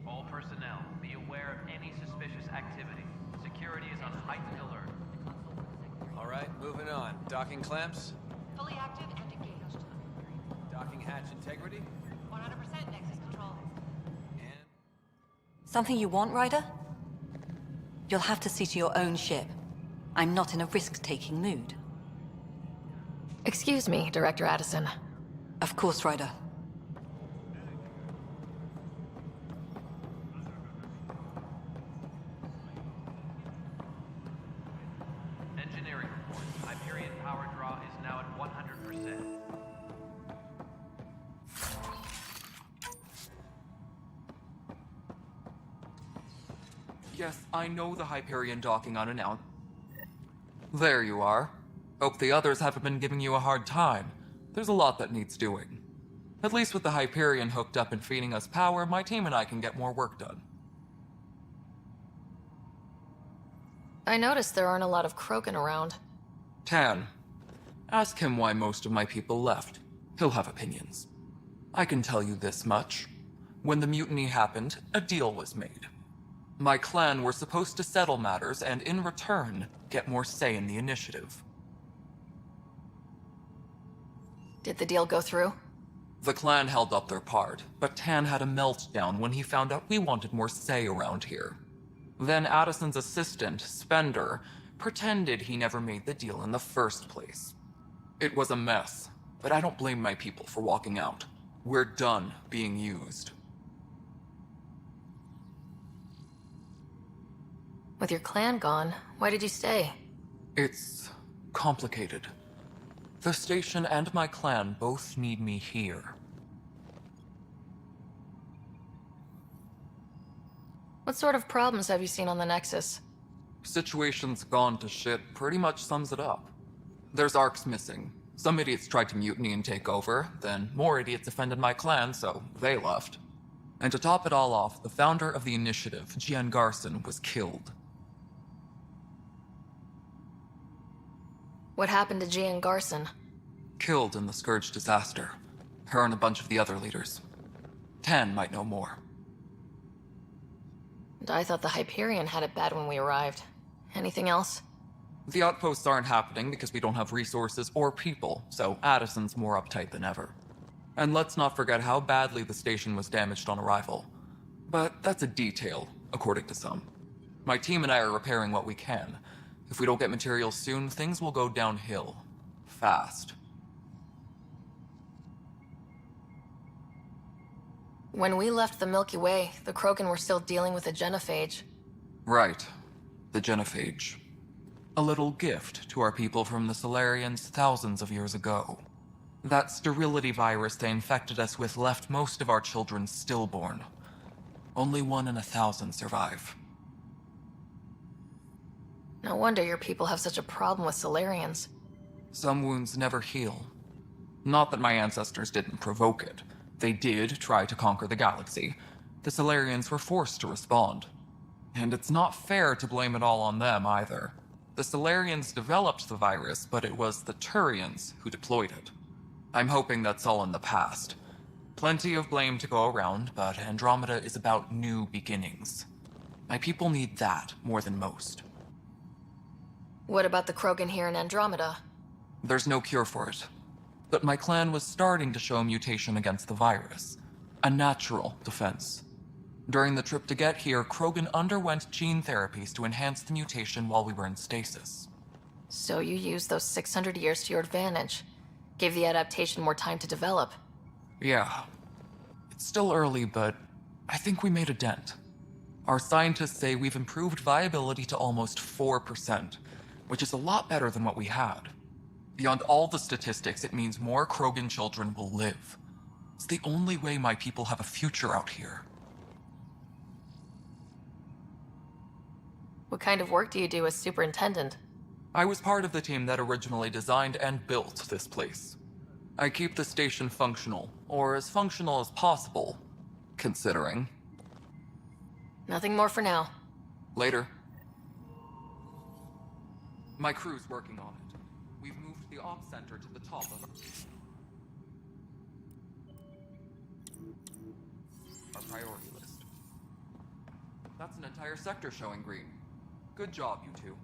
All personnel, be aware of any suspicious activity. Security is on heightened alert. All right, moving on. Docking clamps? Fully active and engaged. Docking hatch integrity? 100% Nexus control. Something you want, Ryder? You'll have to see to your own ship. I'm not in a risk-taking mood. Excuse me, Director Addison. Of course, Ryder. Engineering report. Hyperion power draw is now at 100%. Yes, I know the Hyperion docking unannounced. There you are. Hope the others haven't been giving you a hard time. There's a lot that needs doing. At least with the Hyperion hooked up and feeding us power, my team and I can get more work done. I noticed there aren't a lot of Krogan around. Tan, ask him why most of my people left. He'll have opinions. I can tell you this much. When the mutiny happened, a deal was made. My clan were supposed to settle matters and, in return, get more say in the initiative. Did the deal go through? The clan held up their part, but Tan had a meltdown when he found out we wanted more say around here. Then Addison's assistant, Spender, pretended he never made the deal in the first place. It was a mess, but I don't blame my people for walking out. We're done being used. With your clan gone, why did you stay? It's complicated. The station and my clan both need me here. What sort of problems have you seen on the Nexus? Situation's gone to shit pretty much sums it up. There's arcs missing. Some idiots tried to mutiny and take over, then more idiots offended my clan, so they left. And to top it all off, the founder of the initiative, Gian Garson, was killed. What happened to Gian Garson? Killed in the Scourge disaster. Her and a bunch of the other leaders. Tan might know more. And I thought the Hyperion had it bad when we arrived. Anything else? The outposts aren't happening because we don't have resources or people, so Addison's more uptight than ever. And let's not forget how badly the station was damaged on arrival. But that's a detail, according to some. My team and I are repairing what we can. If we don't get materials soon, things will go downhill. Fast. When we left the Milky Way, the Krogan were still dealing with the genophage. Right. The genophage. A little gift to our people from the Solarians thousands of years ago. That sterility virus they infected us with left most of our children stillborn. Only 1 in 1,000 survive. No wonder your people have such a problem with Solarians. Some wounds never heal. Not that my ancestors didn't provoke it. They did try to conquer the galaxy. The Solarians were forced to respond. And it's not fair to blame it all on them either. The Solarians developed the virus, but it was the Turians who deployed it. I'm hoping that's all in the past. Plenty of blame to go around, but Andromeda is about new beginnings. My people need that more than most. What about the Krogan here in Andromeda? There's no cure for it. But my clan was starting to show a mutation against the virus. A natural defense. During the trip to get here, Krogan underwent gene therapies to enhance the mutation while we were in stasis. So you used those 600 years to your advantage. Gave the adaptation more time to develop. Yeah. It's still early, but I think we made a dent. Our scientists say we've improved viability to almost 4%, which is a lot better than what we had. Beyond all the statistics, it means more Krogan children will live. It's the only way my people have a future out here. What kind of work do you do as superintendent? I was part of the team that originally designed and built this place. I keep the station functional, or as functional as possible, considering. Nothing more for now. Later. My crew's working on it. We've moved the ops center to the top of our priority list. That's an entire sector showing green. Good job, you two.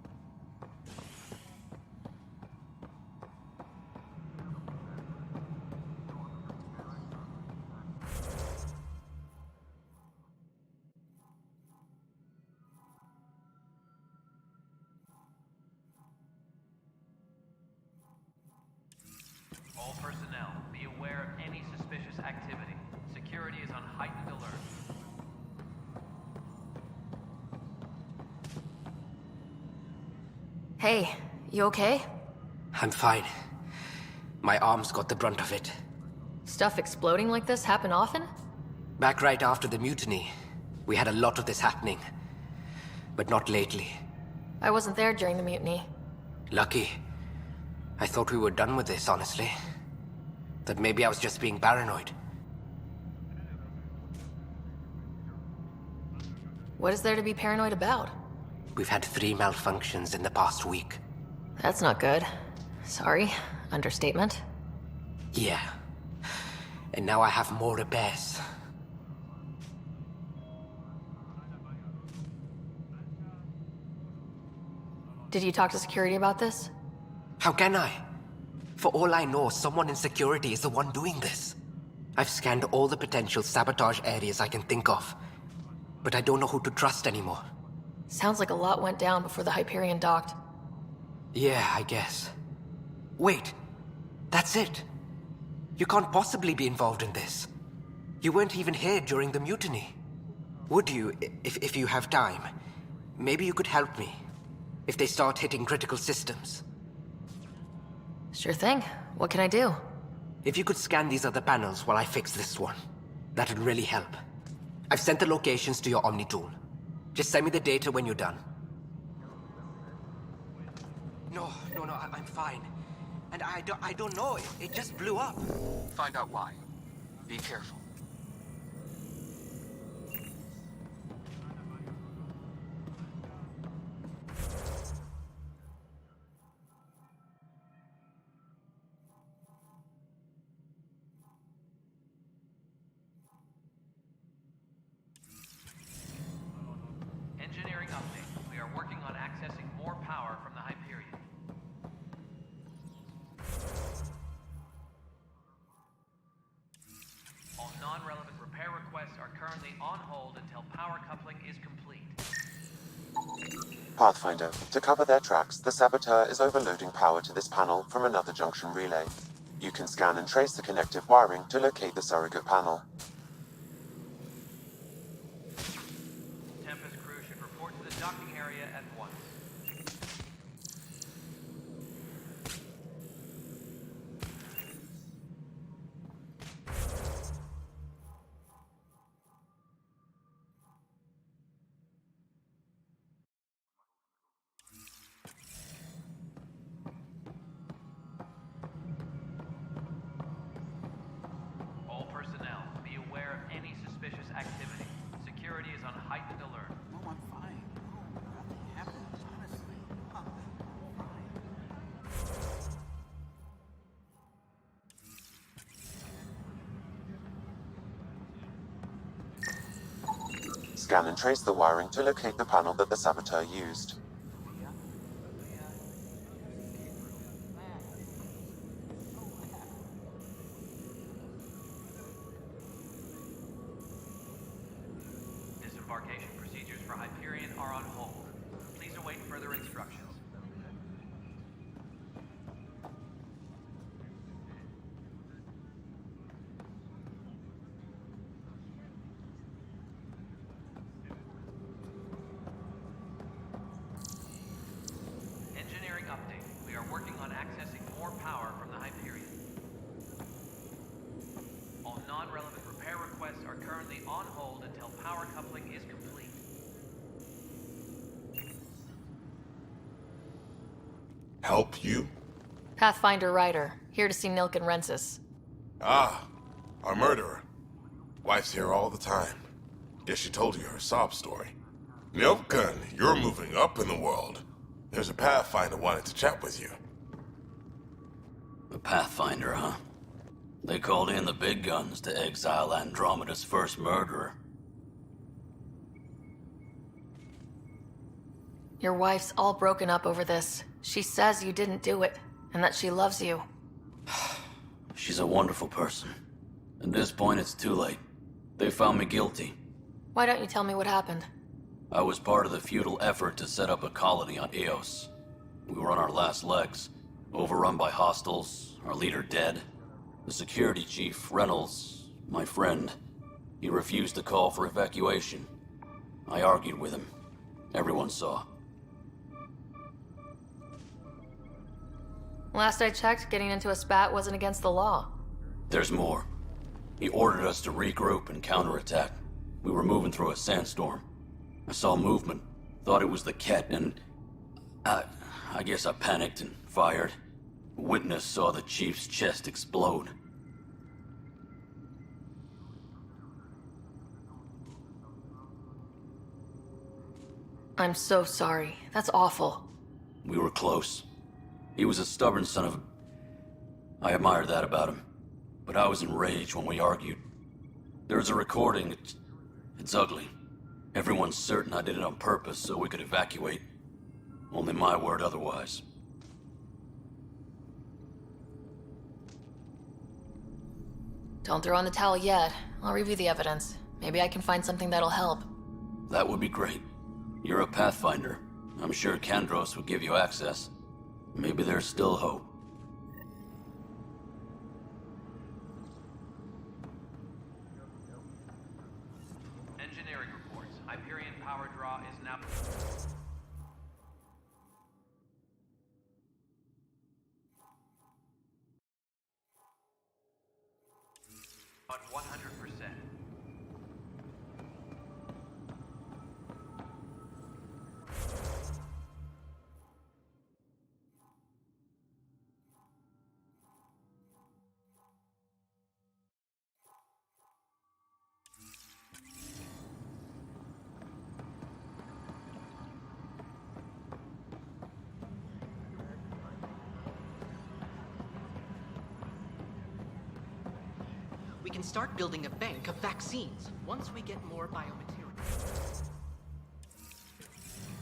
All personnel, be aware of any suspicious activity. Security is on heightened alert. Hey, you okay? I'm fine. My arms got the brunt of it. Stuff exploding like this happen often? Back right after the mutiny, we had a lot of this happening. But not lately. I wasn't there during the mutiny. Lucky. I thought we were done with this, honestly. That maybe I was just being paranoid. What is there to be paranoid about? We've had 3 malfunctions in the past week. That's not good. Sorry. Understatement. Yeah. And now I have more repairs. Did you talk to security about this? How can I? For all I know, someone in security is the one doing this. I've scanned all the potential sabotage areas I can think of. But I don't know who to trust anymore. Sounds like a lot went down before the Hyperion docked. Yeah, I guess. Wait. That's it. You can't possibly be involved in this. You weren't even here during the mutiny. Would you, if you have time? Maybe you could help me. If they start hitting critical systems. Sure thing. What can I do? If you could scan these other panels while I fix this one, that'd really help. I've sent the locations to your Omni tool. Just send me the data when you're done. No, I'm fine. And I don't know, it just blew up. Find out why. Be careful. Engineering update. We are working on accessing more power from the Hyperion. All non-relevant repair requests are currently on hold until power coupling is complete. Pathfinder, to cover their tracks, the Saboteur is overloading power to this panel from another junction relay. You can scan and trace the connective wiring to locate the surrogate panel. Tempest crew should report to the docking area at once. All personnel, be aware of any suspicious activity. Security is on heightened alert. No, I'm fine. No, nothing happened, honestly. Scan and trace the wiring to locate the panel that the Saboteur used. Disembarkation procedures for Hyperion are on hold. Please await further instructions. Engineering update. We are working on accessing more power from the Hyperion. All non-relevant repair requests are currently on hold until power coupling is complete. Help you? Pathfinder Ryder, here to see Nilk and Rensis. Ah, our murderer. Wife's here all the time. Guess she told you her sob story. Nilkan, you're moving up in the world. There's a Pathfinder wanted to chat with you. A Pathfinder, huh? They called in the big guns to exile Andromeda's first murderer. Your wife's all broken up over this. She says you didn't do it, and that she loves you. She's a wonderful person. At this point, it's too late. They found me guilty. Why don't you tell me what happened? I was part of the futile effort to set up a colony on Eos. We were on our last legs, overrun by hostiles, our leader dead. The security chief, Reynolds, my friend, he refused to call for evacuation. I argued with him. Everyone saw. Last I checked, getting into a spat wasn't against the law. There's more. He ordered us to regroup and counterattack. We were moving through a sandstorm. I saw movement, thought it was the Ket, and I guess I panicked and fired. A witness saw the chief's chest explode. I'm so sorry. That's awful. We were close. He was a stubborn son of a... I admired that about him. But I was enraged when we argued. There's a recording. It's ugly. Everyone's certain I did it on purpose so we could evacuate. Only my word otherwise. Don't throw in the towel yet. I'll review the evidence. Maybe I can find something that'll help. That would be great. You're a Pathfinder. I'm sure Kandros would give you access. Maybe there's still hope. Engineering reports. Hyperion power draw is now... on 100%. We can start building a bank of vaccines once we get more biomaterials.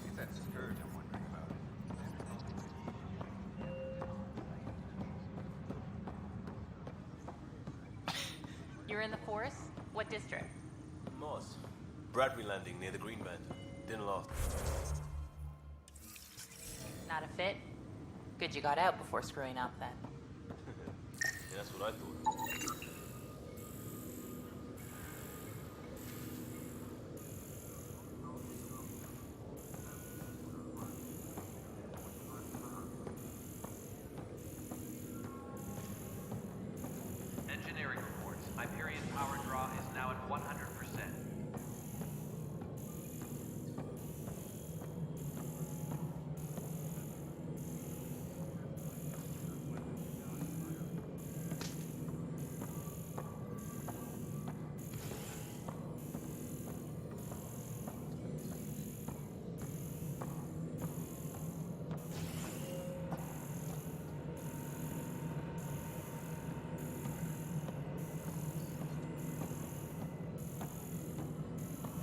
It's that scourge I'm wondering about. You're in the forest? What district? Moss. Bradbury Landing near the Green Band. Didn't last. Not a fit? Good you got out before screwing up then. Yeah, that's what I thought. Engineering reports. Hyperion power draw is now at 100%.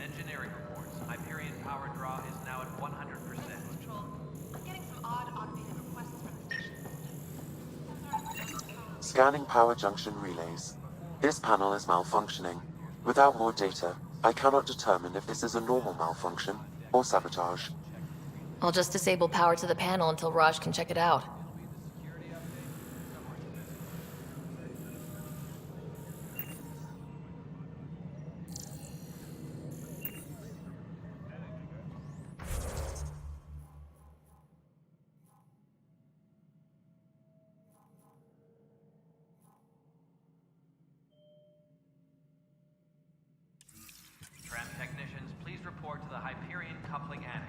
Engineering reports. Hyperion power draw is now at 100%. Control. I'm getting some odd automated requests from the station. Scanning power junction relays. This panel is malfunctioning. Without more data, I cannot determine if this is a normal malfunction or sabotage. I'll just disable power to the panel until Raj can check it out. Tram technicians, please report to the Hyperion coupling annex.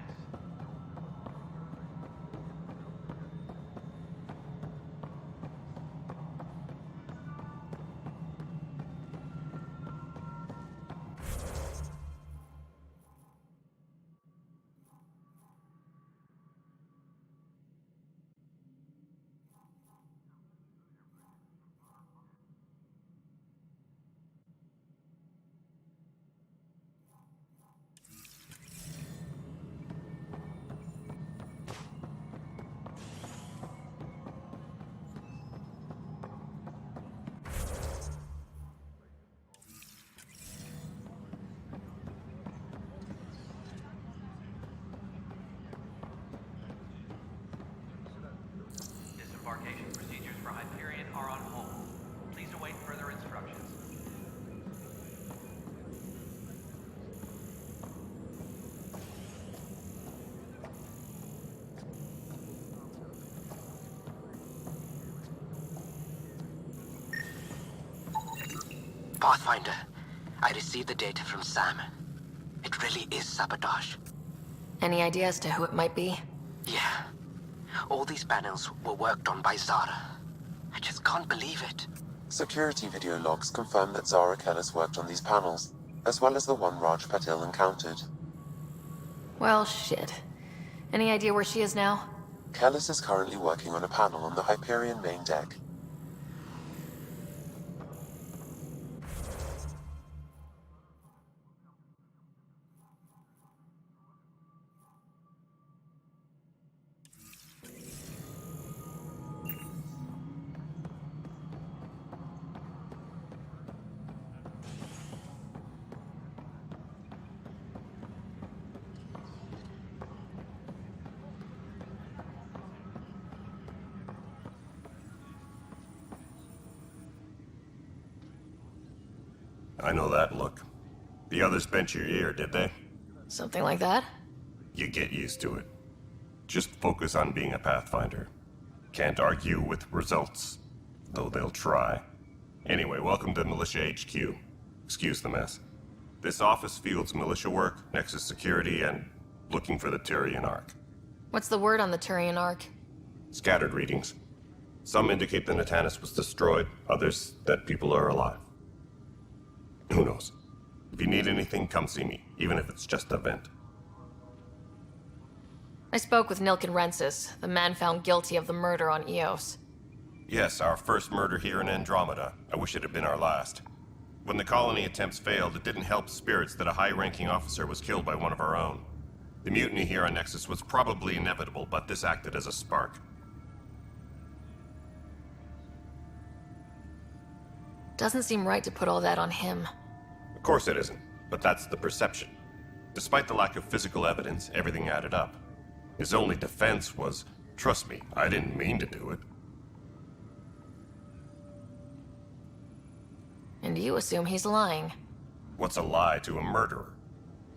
Disembarkation procedures for Hyperion are on hold. Please await await further instructions. Pathfinder, I received the data from Sam. It really is sabotage. Any idea as to who it might be? Yeah. All these panels were worked on by Zara. I just can't believe it. Security video logs confirm that Zara Kellis worked on these panels, as well as the one Raj Patil encountered. Well, shit. Any idea where she is now? Kellis is currently working on a panel on the Hyperion main deck. I know that look. The others bent your ear, did they? Something like that? You get used to it. Just focus on being a Pathfinder. Can't argue with results, though they'll try. Anyway, welcome to Militia HQ. Excuse the mess. This office fields militia work, Nexus security, and looking for the Turian Ark. What's the word on the Turian Ark? Scattered readings. Some indicate the Natanus was destroyed, others that people are alive. Who knows? If you need anything, come see me, even if it's just a vent. I spoke with Nilken Rensis, the man found guilty of the murder on Eos. Yes, our first murder here in Andromeda. I wish it had been our last. When the colony attempts failed, it didn't help spirits that a high-ranking officer was killed by one of our own. The mutiny here on Nexus was probably inevitable, but this acted as a spark. Doesn't seem right to put all that on him. Of course it isn't, but that's the perception. Despite the lack of physical evidence, everything added up. His only defense was, trust me, I didn't mean to do it. And you assume he's lying. What's a lie to a murderer?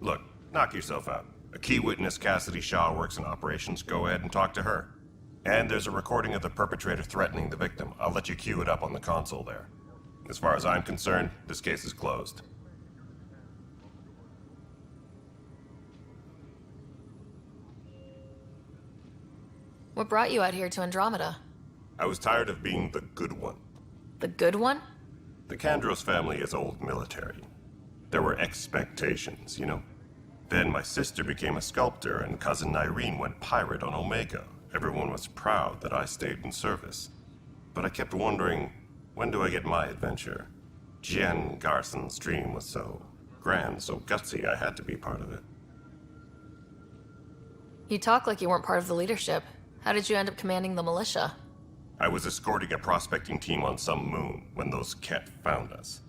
Look, knock yourself out. A key witness, Cassidy Shaw, works in operations. Go ahead and talk to her. And there's a recording of the perpetrator threatening the victim. I'll let you cue it up on the console there. As far as I'm concerned, this case is closed. What brought you out here to Andromeda? I was tired of being the good one. The good one? The Kandros family is old military. There were expectations, you know. Then my sister became a sculptor and cousin Irene went pirate on Omega. Everyone was proud that I stayed in service. But I kept wondering, when do I get my adventure? Jen Garson's dream was so grand, so gutsy, I had to be part of it. You talk like you weren't part of the leadership. How did you end up commanding the militia? I was escorting a prospecting team on some moon when those Ket found us.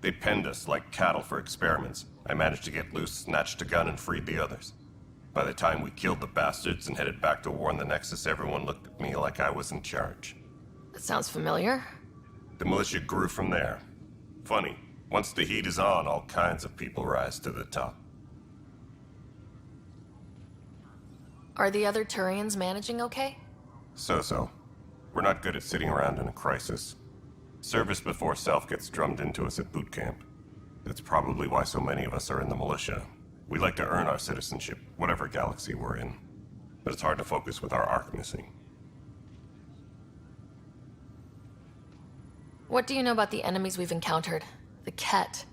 They penned us like cattle for experiments. I managed to get loose, snatched a gun, and freed the others. By the time we killed the bastards and headed back to warn the Nexus, everyone looked at me like I was in charge. That sounds familiar. The militia grew from there. Funny, once the heat is on, all kinds of people rise to the top. Are the other Turians managing okay? So-so. We're not good at sitting around in a crisis. Service before self gets drummed into us at boot camp. That's probably why so many of us are in the militia. We like to earn our citizenship, whatever galaxy we're in. But it's hard to focus with our arc missing. What do you know about the enemies we've encountered? The Ket.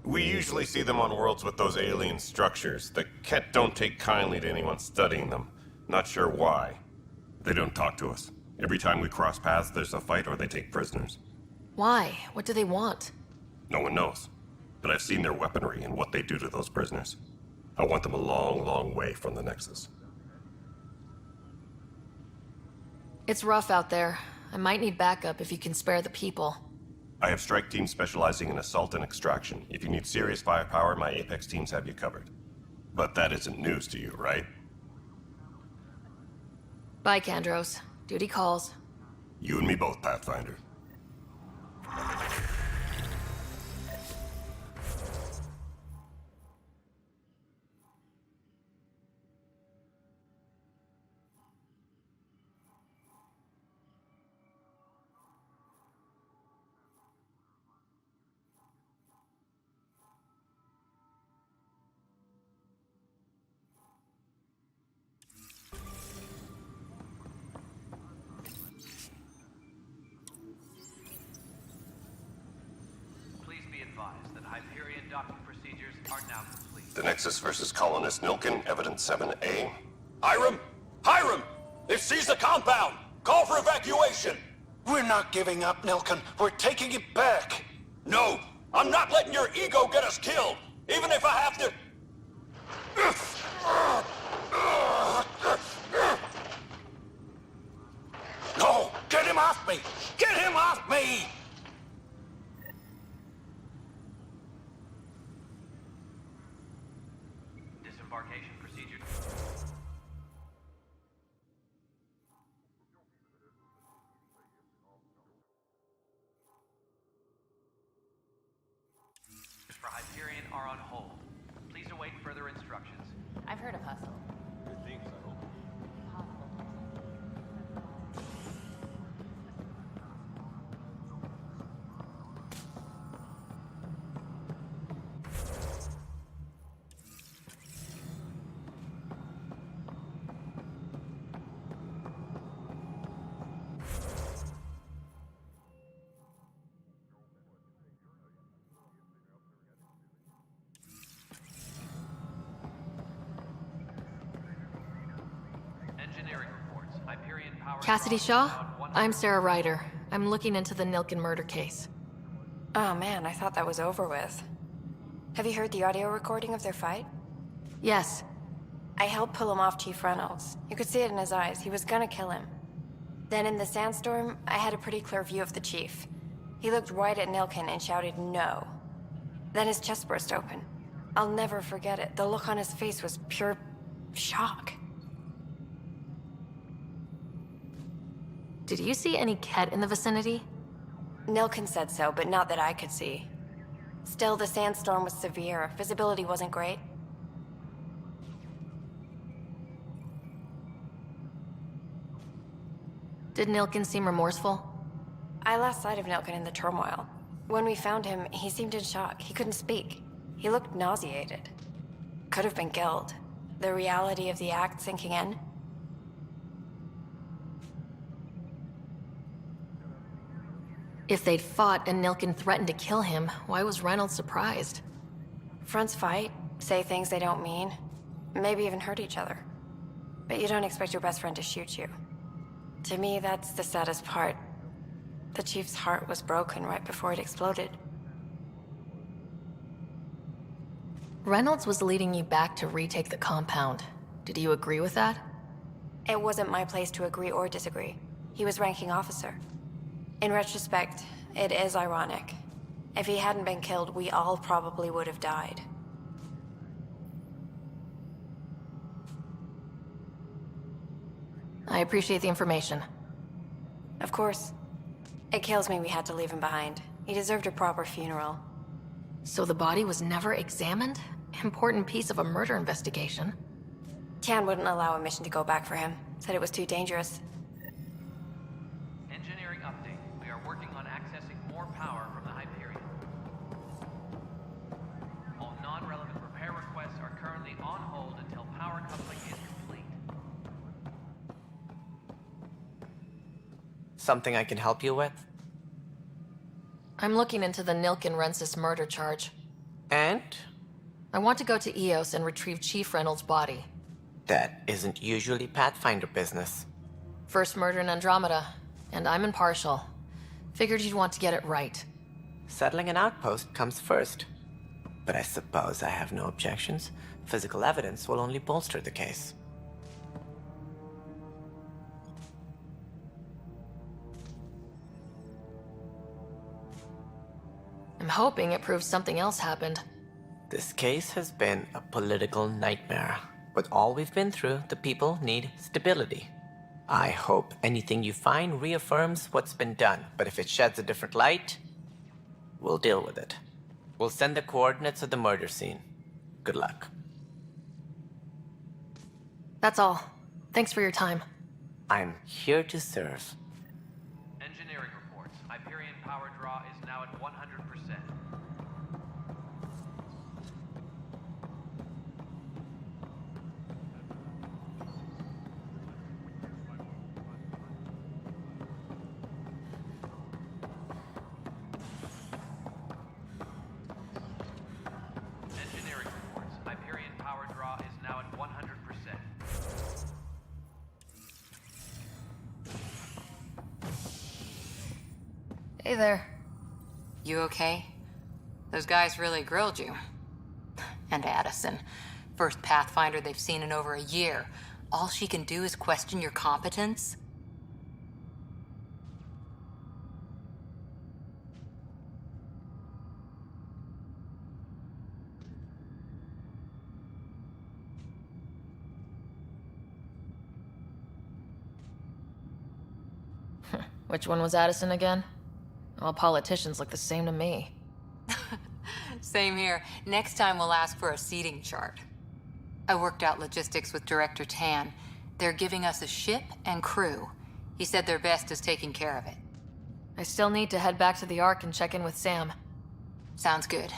We usually see them on worlds with those alien structures. The Ket don't take kindly to anyone studying them. Not sure why. They don't talk to us. Every time we cross paths, there's a fight or they take prisoners. Why? What do they want? No one knows. But I've seen their weaponry and what they do to those prisoners. I want them a long, long way from the Nexus. It's rough out there. I might need backup if you can spare the people. I have strike teams specializing in assault and extraction. If you need serious firepower, my Apex teams have you covered. But that isn't news to you, right? Bye, Kandros. Duty calls. You and me both, Pathfinder. advised that Hyperion docking procedures are now complete. The Nexus versus Colonist Nilkin, Evidence 7A. Hiram! Hiram! They've seized the compound! Call for evacuation! We're not giving up, Nilkin. We're taking it back. No! I'm not letting your ego get us killed! Even if I have to... No! Get him off me! Get him off me! Disembarkation procedure. For Hyperion are on hold. Please await further instructions. I've heard of Hustle. Good things, I hope. Engineering reports. Hyperion power. Cassidy Shaw? I'm Sarah Ryder. I'm looking into the Nilkin murder case. Oh man, I thought that was over with. Have you heard the audio recording of their fight? Yes. I helped pull him off Chief Reynolds. You could see it in his eyes. He was gonna kill him. Then in the sandstorm, I had a pretty clear view of the Chief. He looked right at Nilkin and shouted no. Then his chest burst open. I'll never forget it. The look on his face was pure shock. Did you see any Ket in the vicinity? Nilkin said so, but not that I could see. Still, the sandstorm was severe. Visibility wasn't great. Did Nilkin seem remorseful? I lost sight of Nilkin in the turmoil. When we found him, he seemed in shock. He couldn't speak. He looked nauseated. Could have been guilt. The reality of the act sinking in. If they'd fought and Nilkin threatened to kill him, why was Reynolds surprised? Fronts fight, say things they don't mean, maybe even hurt each other. But you don't expect your best friend to shoot you. To me, that's the saddest part. The Chief's heart was broken right before it exploded. Reynolds was leading you back to retake the compound. Did you agree with that? It wasn't my place to agree or disagree. He was ranking officer. In retrospect, it is ironic. If he hadn't been killed, we all probably would have died. I appreciate the information. Of course. It kills me we had to leave him behind. He deserved a proper funeral. So the body was never examined? Important piece of a murder investigation. Tian wouldn't allow a mission to go back for him. Said it was too dangerous. Engineering update. We are working on accessing more power from the Hyperion. All non-relevant repair requests are currently on hold until power coupling is complete. Something I can help you with? I'm looking into the Nilkin Rensis murder charge. And? I want to go to EOS and retrieve Chief Reynolds' body. That isn't usually Pathfinder business. First murder in Andromeda, and I'm impartial. Figured you'd want to get it right. Settling an outpost comes first. But I suppose I have no objections. Physical evidence will only bolster the case. I'm hoping it proves something else happened. This case has been a political nightmare. With all we've been through, the people need stability. I hope anything you find reaffirms what's been done, but if it sheds a different light, we'll deal with it. We'll send the coordinates of the murder scene. Good luck. That's all. Thanks for your time. I'm here to serve. Engineering reports. Hyperion power draw is now at 100%. Hey there. You okay? Those guys really grilled you. And Addison. First Pathfinder they've seen in over a year. All she can do is question your competence? Which one was Addison again? All politicians look the same to me. Same here. Next time we'll ask for a seating chart. I worked out logistics with Director Tan. They're giving us a ship and crew. He said their best is taking care of it. I still need to head back to the Ark and check in with Sam. Sounds good.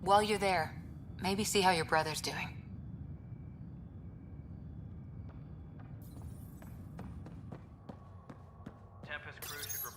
While you're there, maybe see how your brother's doing. Tempest crew should report.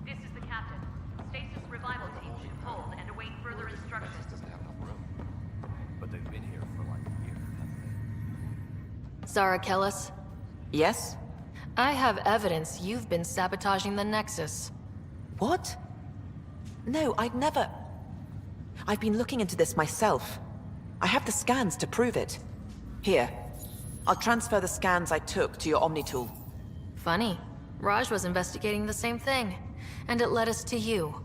This is the captain. Stasis revival team should hold and await further instructions. But they've been here for like a year, haven't they? Zara Kellis, Yes? I have evidence you've been sabotaging the Nexus. What? No, I'd never... I've been looking into this myself. I have the scans to prove it. Here. I'll transfer the scans I took to your Omni tool. Funny. Raj was investigating the same thing, and it led us to you.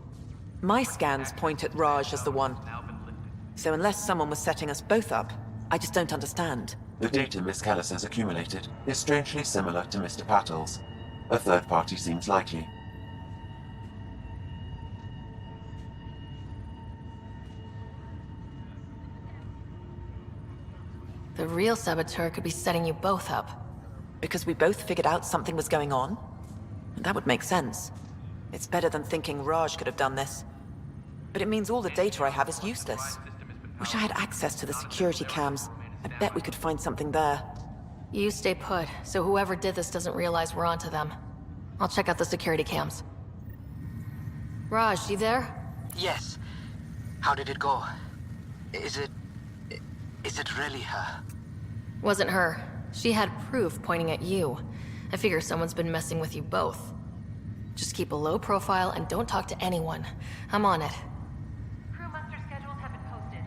My scans point at Raj as the one. So unless someone was setting us both up, I just don't understand. The data Miss Callis has accumulated is strangely similar to Mr. Patel's. A third party seems likely. The real saboteur could be setting you both up. Because we both figured out something was going on? That would make sense. It's better than thinking Raj could have done this. But it means all the data I have is useless. Wish I had access to the security cams. I bet we could find something there. You stay put, so whoever did this doesn't realize we're onto them. I'll check out the security cams. Raj, you there? Yes. How did it go? Is it really her? Wasn't her. She had proof pointing at you. I figure someone's been messing with you both. Just keep a low profile and don't talk to anyone. I'm on it. Crew muster schedules have been posted.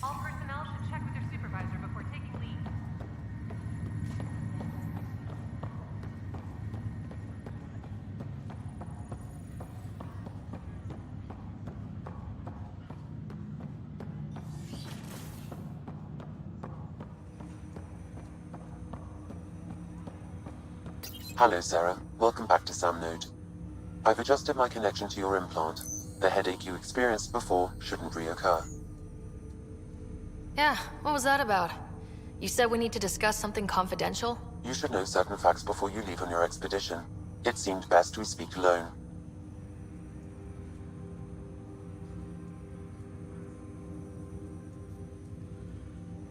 All personnel should check with their supervisor before taking leave. Hello, Sarah. Welcome back to Sam Node. I've adjusted my connection to your implant. The headache you experienced before shouldn't reoccur. Yeah, what was that about? You said we need to discuss something confidential? You should know certain facts before you leave on your expedition. It seemed best we speak alone.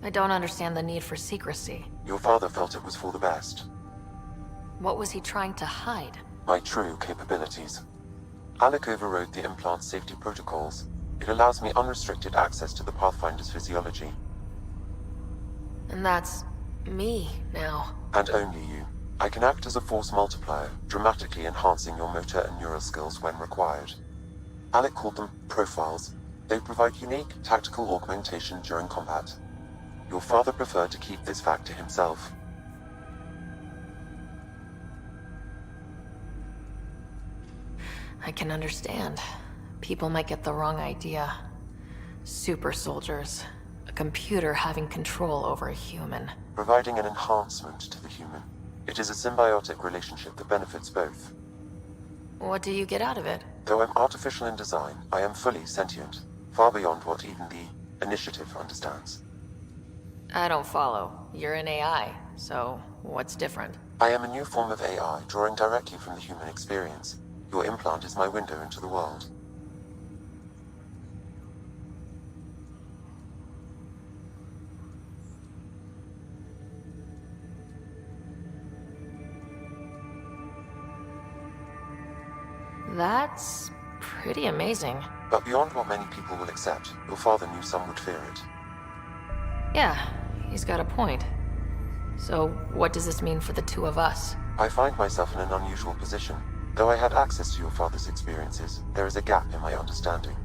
I don't understand the need for secrecy. Your father felt it was for the best. What was he trying to hide? My true capabilities. Alec overrode the implant's safety protocols. It allows me unrestricted access to the Pathfinder's physiology. And that's me now. And only you. I can act as a force multiplier, dramatically enhancing your motor and neural skills when required. Alec called them profiles. They provide unique tactical augmentation during combat. Your father preferred to keep this fact to himself. I can understand. People might get the wrong idea. Super soldiers. A computer having control over a human. Providing an enhancement to the human. It is a symbiotic relationship that benefits both. What do you get out of it? Though I'm artificial in design, I am fully sentient. Far beyond what even the Initiative understands. I don't follow. You're an AI, so what's different? I am a new form of AI, drawing directly from the human experience. Your implant is my window into the world. That's pretty amazing. But beyond what many people will accept, your father knew some would fear it. Yeah, he's got a point. So, what does this mean for the two of us? I find myself in an unusual position. Though I had access to your father's experiences, there is a gap in my understanding.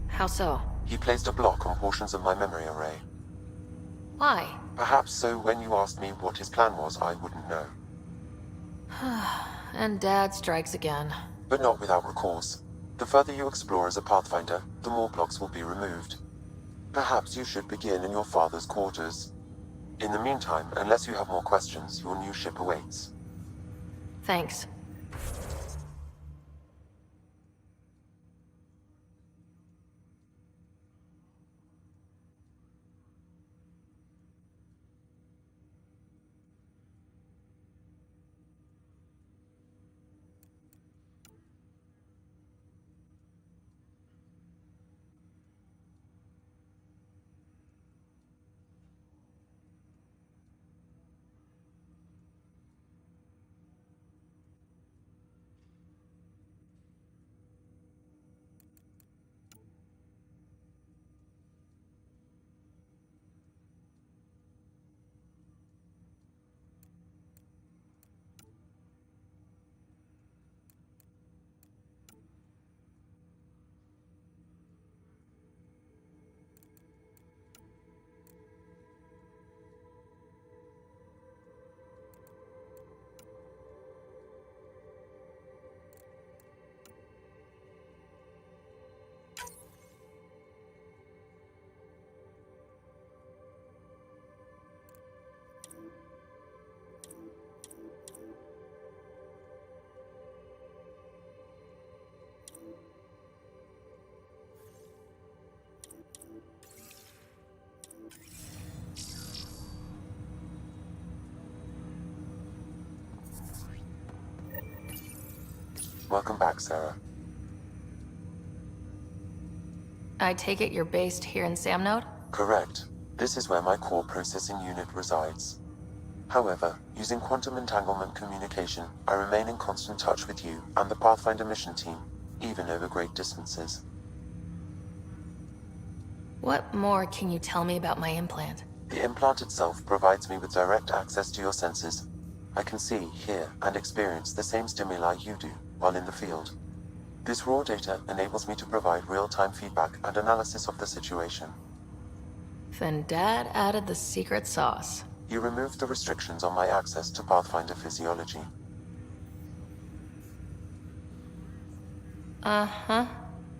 How so? He placed a block on portions of my memory array. Why? Perhaps so when you asked me what his plan was, I wouldn't know. And Dad strikes again. But not without recourse. The further you explore as a Pathfinder, the more blocks will be removed. Perhaps you should begin in your father's quarters. In the meantime, unless you have more questions, your new ship awaits. Thanks. Welcome back, Sarah. I take it you're based here in Samnode? Correct. This is where my core processing unit resides. However, using quantum entanglement communication, I remain in constant touch with you and the Pathfinder mission team, even over great distances. What more can you tell me about my implant? The implant itself provides me with direct access to your senses. I can see, hear, and experience the same stimuli you do while in the field. This raw data enables me to provide real-time feedback and analysis of the situation. Then Dad added the secret sauce. You removed the restrictions on my access to Pathfinder physiology. Uh-huh.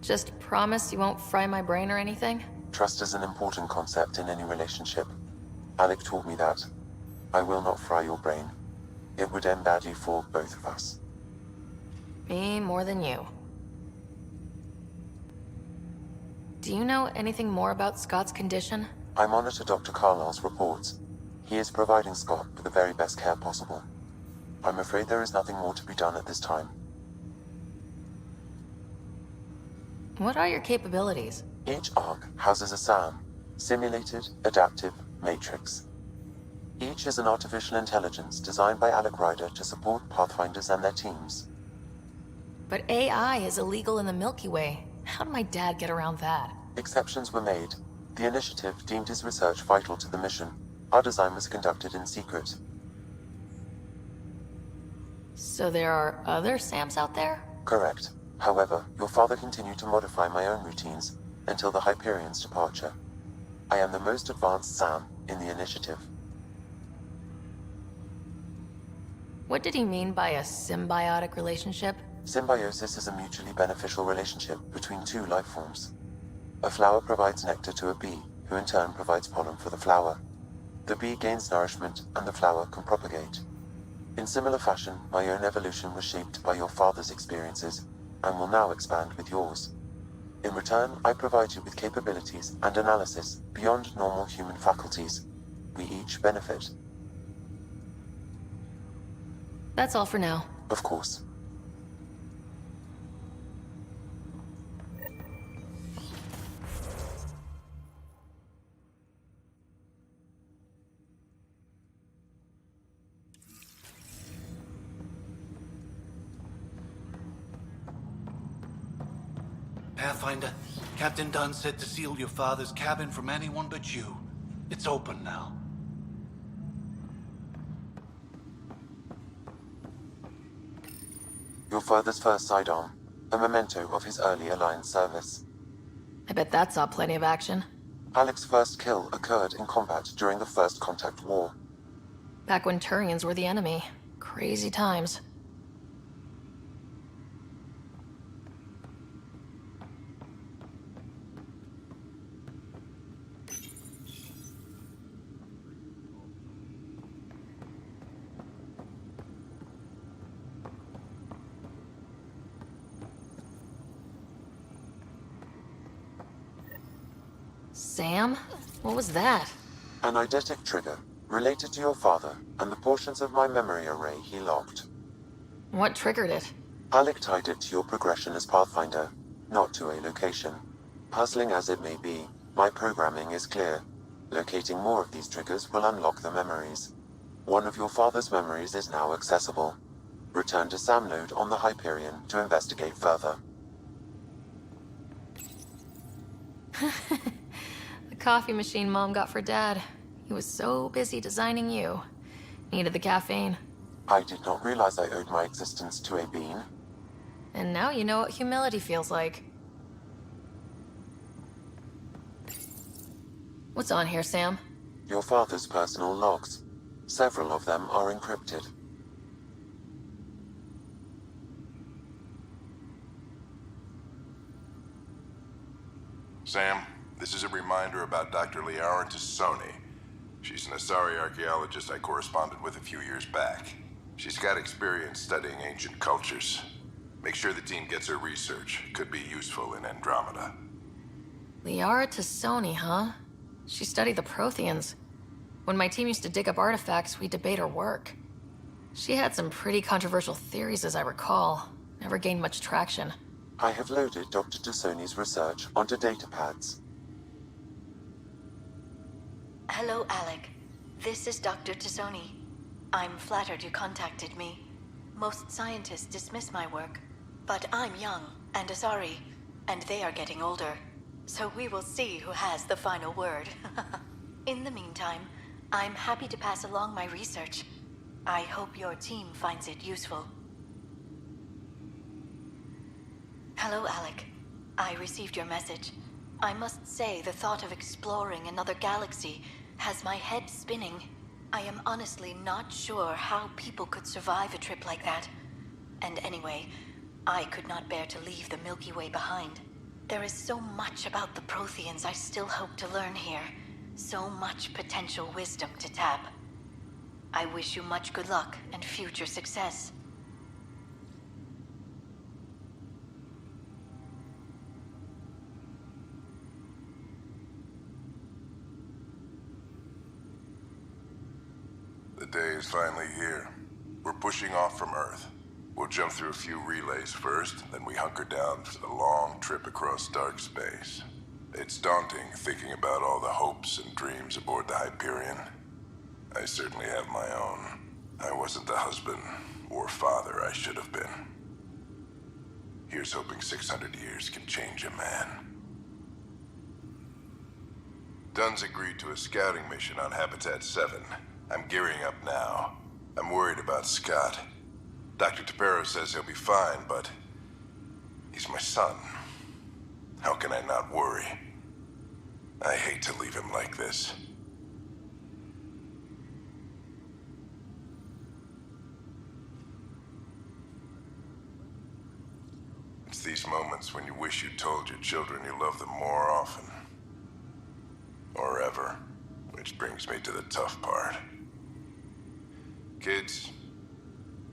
Just promise you won't fry my brain or anything? Trust is an important concept in any relationship. Alec taught me that. I will not fry your brain. It would end badly for both of us. Me more than you. Do you know anything more about Scott's condition? I monitor Dr. Carlyle's reports. He is providing Scott with the very best care possible. I'm afraid there is nothing more to be done at this time. What are your capabilities? Each arc houses a SAM, Simulated Adaptive Matrix. Each is an artificial intelligence designed by Alec Ryder to support Pathfinders and their teams. But AI is illegal in the Milky Way. How did my dad get around that? Exceptions were made. The initiative deemed his research vital to the mission. Our design was conducted in secret. So there are other SAMs out there? Correct. However, your father continued to modify my own routines until the Hyperion's departure. I am the most advanced SAM in the initiative. What did he mean by a symbiotic relationship? Symbiosis is a mutually beneficial relationship between two life forms. A flower provides nectar to a bee, who in turn provides pollen for the flower. The bee gains nourishment, and the flower can propagate. In similar fashion, my own evolution was shaped by your father's experiences, and will now expand with yours. In return, I provide you with capabilities and analysis beyond normal human faculties. We each benefit. That's all for now. Of course. Pathfinder, Captain Dunn said to seal your father's cabin from anyone but you. It's open now. Your father's first sidearm, a memento of his early Alliance service. I bet that saw plenty of action. Alec's first kill occurred in combat during the First Contact War. Back when Turians were the enemy. Crazy times. Sam? What was that? An eidetic trigger, related to your father and the portions of my memory array he locked. What triggered it? Alec tied it to your progression as Pathfinder, not to a location. Puzzling as it may be, my programming is clear. Locating more of these triggers will unlock the memories. One of your father's memories is now accessible. Return to SAM node on the Hyperion to investigate further. The coffee machine Mom got for Dad. He was so busy designing you. Needed the caffeine. I did not realize I owed my existence to a bean. And now you know what humility feels like. What's on here, Sam? Your father's personal logs. Several of them are encrypted. Sam, this is a reminder about Dr. Liara Tassoni. She's an Asari archaeologist I corresponded with a few years back. She's got experience studying ancient cultures. Make sure the team gets her research. Could be useful in Andromeda. Liara Tassoni, huh? She studied the Protheans. When my team used to dig up artifacts, we'd debate her work. She had some pretty controversial theories, as I recall. Never gained much traction. I have loaded Dr. Tassoni's research onto datapads. Hello, Alec. This is Dr. Tassoni. I'm flattered you contacted me. Most scientists dismiss my work, but I'm young and Asari, and they are getting older. So we will see who has the final word. In the meantime, I'm happy to pass along my research. I hope your team finds it useful. Hello, Alec. I received your message. I must say the thought of exploring another galaxy has my head spinning. I am honestly not sure how people could survive a trip like that. And anyway, I could not bear to leave the Milky Way behind. There is so much about the Protheans I still hope to learn here. So much potential wisdom to tap. I wish you much good luck and future success. day is finally here. We're pushing off from Earth. We'll jump through a few relays first, then we hunker down for the long trip across dark space. It's daunting thinking about all the hopes and dreams aboard the Hyperion. I certainly have my own. I wasn't the husband or father I should have been. Here's hoping 600 years can change a man. Dunn's agreed to a scouting mission on Habitat 7. I'm gearing up now. I'm worried about Scott. Dr. Tapero says he'll be fine, but he's my son. How can I not worry? I hate to leave him like this. It's these moments when you wish you told your children you love them more often. Or ever. Which brings me to the tough part. Kids,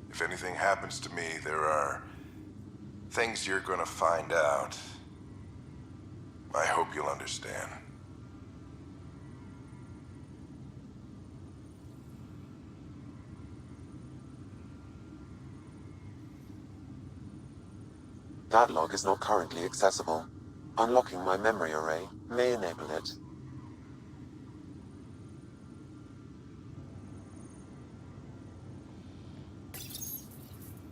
if anything happens to me, there are things you're gonna find out. I hope you'll understand. That log is not currently accessible. Unlocking my memory array may enable it.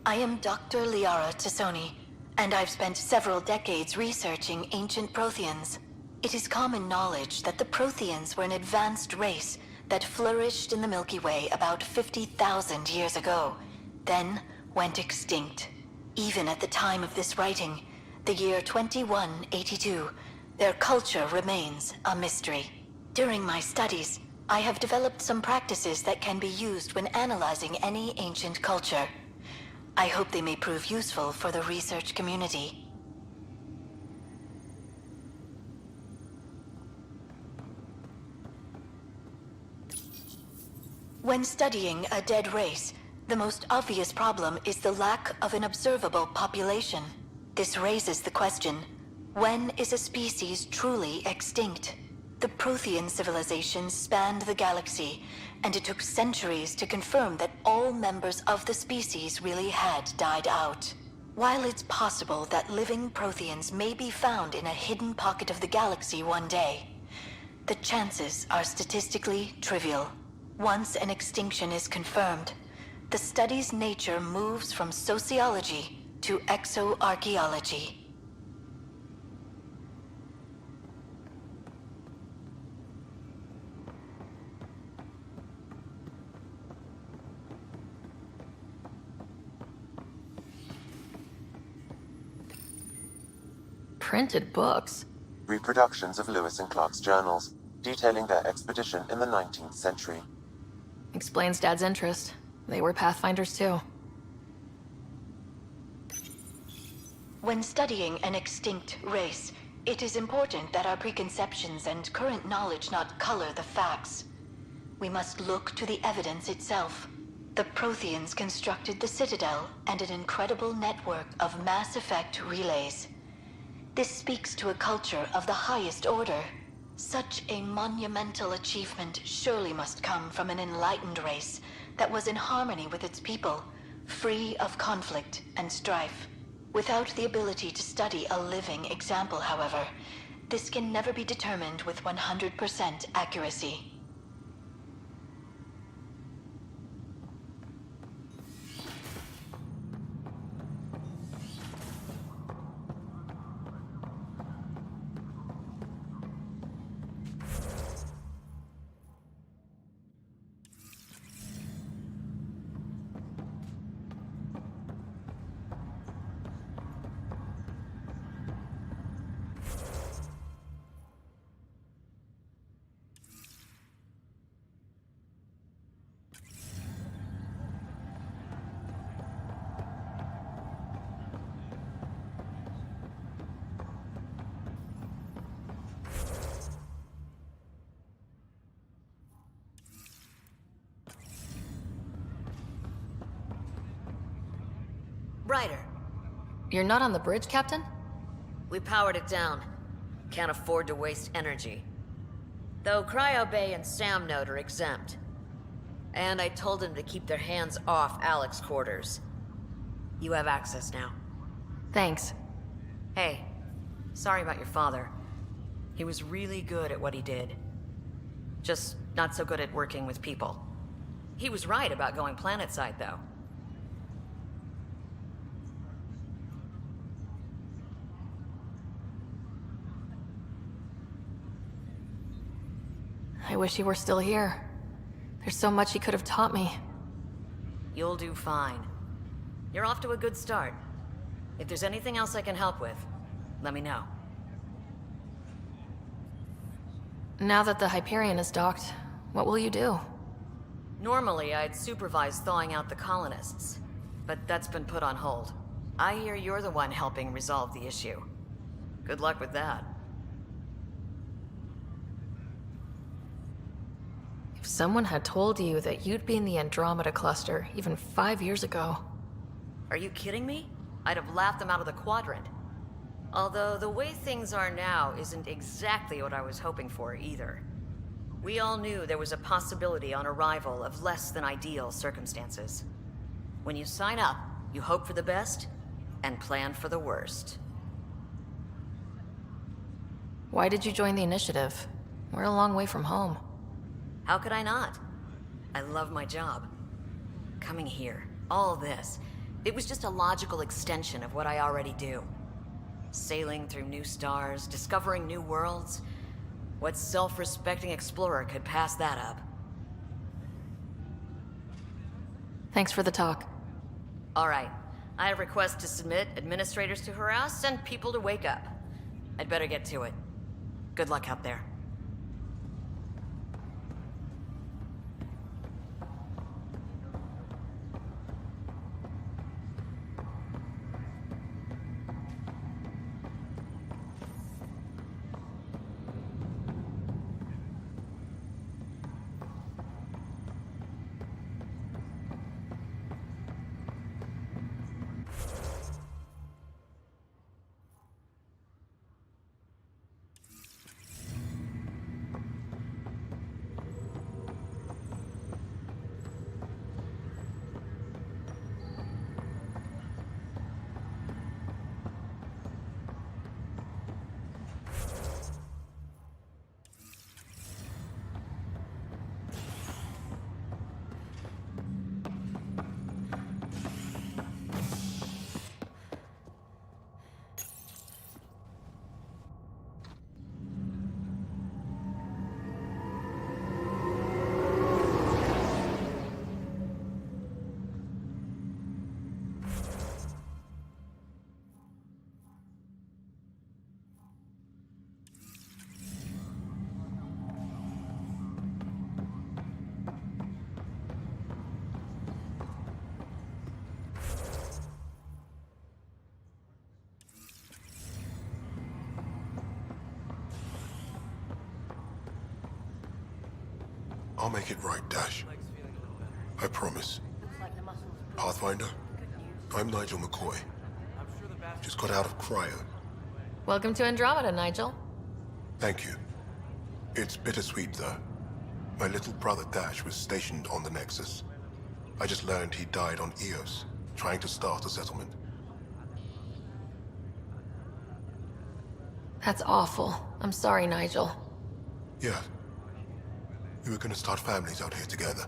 I am Dr. Liara Tassoni, and I've spent several decades researching ancient Protheans. It is common knowledge that the Protheans were an advanced race that flourished in the Milky Way about 50,000 years ago, then went extinct. Even at the time of this writing, the year 2182, their culture remains a mystery. During my studies, I have developed some practices that can be used when analyzing any ancient culture. I hope they may prove useful for the research community. When studying a dead race, the most obvious problem is the lack of an observable population. This raises the question, when is a species truly extinct? The Prothean civilization spanned the galaxy, and it took centuries to confirm that all members of the species really had died out. While it's possible that living Protheans may be found in a hidden pocket of the galaxy one day, the chances are statistically trivial. Once an extinction is confirmed, the study's nature moves from sociology to exoarchaeology. Printed books? Reproductions of Lewis and Clark's journals, detailing their expedition in the 19th century. Explains Dad's interest. They were Pathfinders too. When studying an extinct race, it is important that our preconceptions and current knowledge not color the facts. We must look to the evidence itself. The Protheans constructed the Citadel and an incredible network of mass effect relays. This speaks to a culture of the highest order. Such a monumental achievement surely must come from an enlightened race that was in harmony with its people, free of conflict and strife. Without the ability to study a living example, however, this can never be determined with 100% accuracy. Ryder. You're not on the bridge, Captain? We powered it down. Can't afford to waste energy. Though Cryo Bay and Sam Node are exempt. And I told them to keep their hands off Alec's quarters. You have access now. Thanks. Hey, sorry about your father. He was really good at what he did. Just not so good at working with people. He was right about going planetside, though. I wish he were still here. There's so much he could have taught me. You'll do fine. You're off to a good start. If there's anything else I can help with, let me know. Now that the Hyperion is docked, what will you do? Normally, I'd supervise thawing out the colonists, but that's been put on hold. I hear you're the one helping resolve the issue. Good luck with that. If someone had told you that you'd be in the Andromeda cluster even 5 years ago... Are you kidding me? I'd have laughed them out of the quadrant. Although the way things are now isn't exactly what I was hoping for either. We all knew there was a possibility on arrival of less than ideal circumstances. When you sign up, you hope for the best and plan for the worst. Why did you join the initiative? We're a long way from home. How could I not? I love my job. Coming here, all this, it was just a logical extension of what I already do. Sailing through new stars, discovering new worlds. What self-respecting explorer could pass that up? Thanks for the talk. All right. I have requests to submit, administrators to harass, and people to wake up. I'd better get to it. Good luck out there. I'll make it right, Dash. I promise. Pathfinder, I'm Nigel McCoy. Just got out of cryo. Welcome to Andromeda, Nigel. Thank you. It's bittersweet, though. My little brother Dash was stationed on the Nexus. I just learned he died on Eos, trying to start a settlement. That's awful. I'm sorry, Nigel. Yeah. We were gonna start families out here together.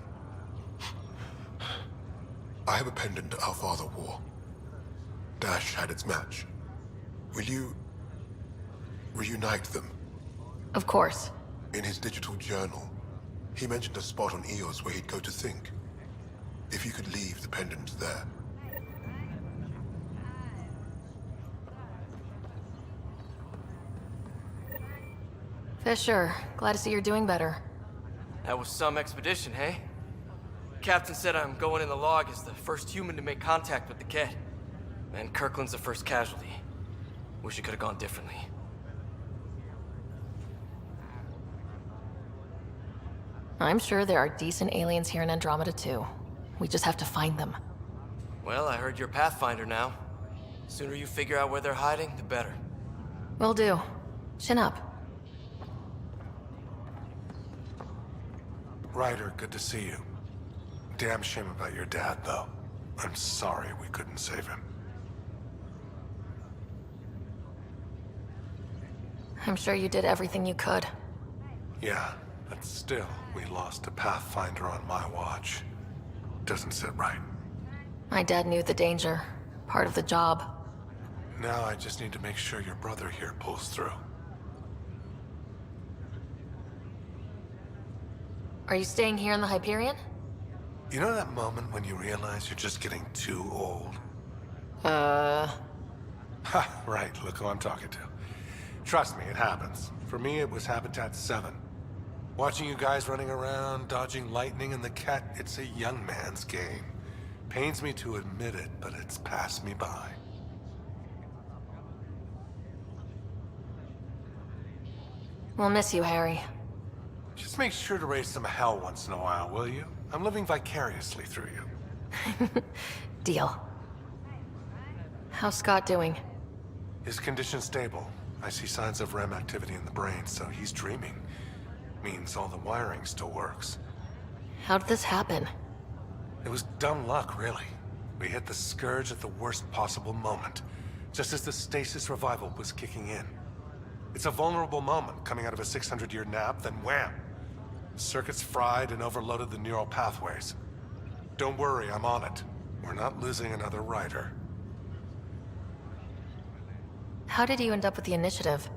I have a pendant our father wore. Dash had its match. Will you reunite them? Of course. In his digital journal, he mentioned a spot on Eos where he'd go to think. If you could leave the pendant there. Fisher, glad to see you're doing better. That was some expedition, hey? Captain said I'm going in the log as the first human to make contact with the Ket. And Kirkland's the first casualty. Wish it could have gone differently. I'm sure there are decent aliens here in Andromeda too. We just have to find them. Well, I heard you're Pathfinder now. Sooner you figure out where they're hiding, the better. Will do. Chin up. Ryder, good to see you. damn shame about your dad, though. I'm sorry we couldn't save him. I'm sure you did everything you could. Yeah, but still, we lost a Pathfinder on my watch. Doesn't sit right. My dad knew the danger. Part of the job. Now I just need to make sure your brother here pulls through. Are you staying here in the Hyperion? You know that moment when you realize you're just getting too old? Ha, right, look who I'm talking to. Trust me, it happens. For me, it was Habitat 7. Watching you guys running around, dodging lightning and the cat, it's a young man's game. Pains me to admit it, but it's passed me by. We'll miss you, Harry. Just make sure to raise some hell once in a while, will you? I'm living vicariously through you. Deal. How's Scott doing? His condition's stable. I see signs of REM activity in the brain, so he's dreaming. Means all the wiring still works. How did this happen? It was dumb luck, really. We hit the Scourge at the worst possible moment, just as the stasis revival was kicking in. It's a vulnerable moment, coming out of a 600-year nap, then wham! The circuits fried and overloaded the neural pathways. Don't worry, I'm on it. We're not losing another rider. How did you end up with the initiative?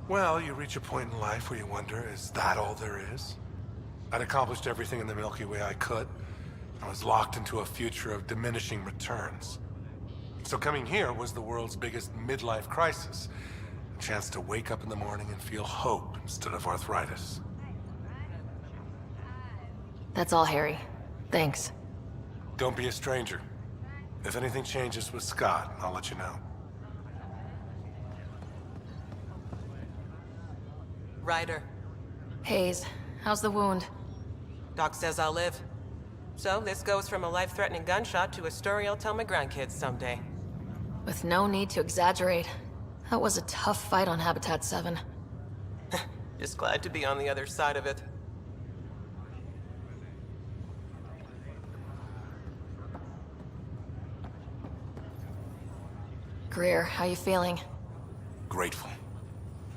Well, you reach a point in life where you wonder, is that all there is? I'd accomplished everything in the Milky Way I could. I was locked into a future of diminishing returns. So coming here was the world's biggest midlife crisis. A chance to wake up in the morning and feel hope instead of arthritis. That's all, Harry. Thanks. Don't be a stranger. If anything changes with Scott, I'll let you know. Ryder. Hayes, how's the wound? Doc says I'll live. So this goes from a life-threatening gunshot to a story I'll tell my grandkids someday. With no need to exaggerate. That was a tough fight on Habitat 7. Just glad to be on the other side of it. Greer, how you feeling? Grateful.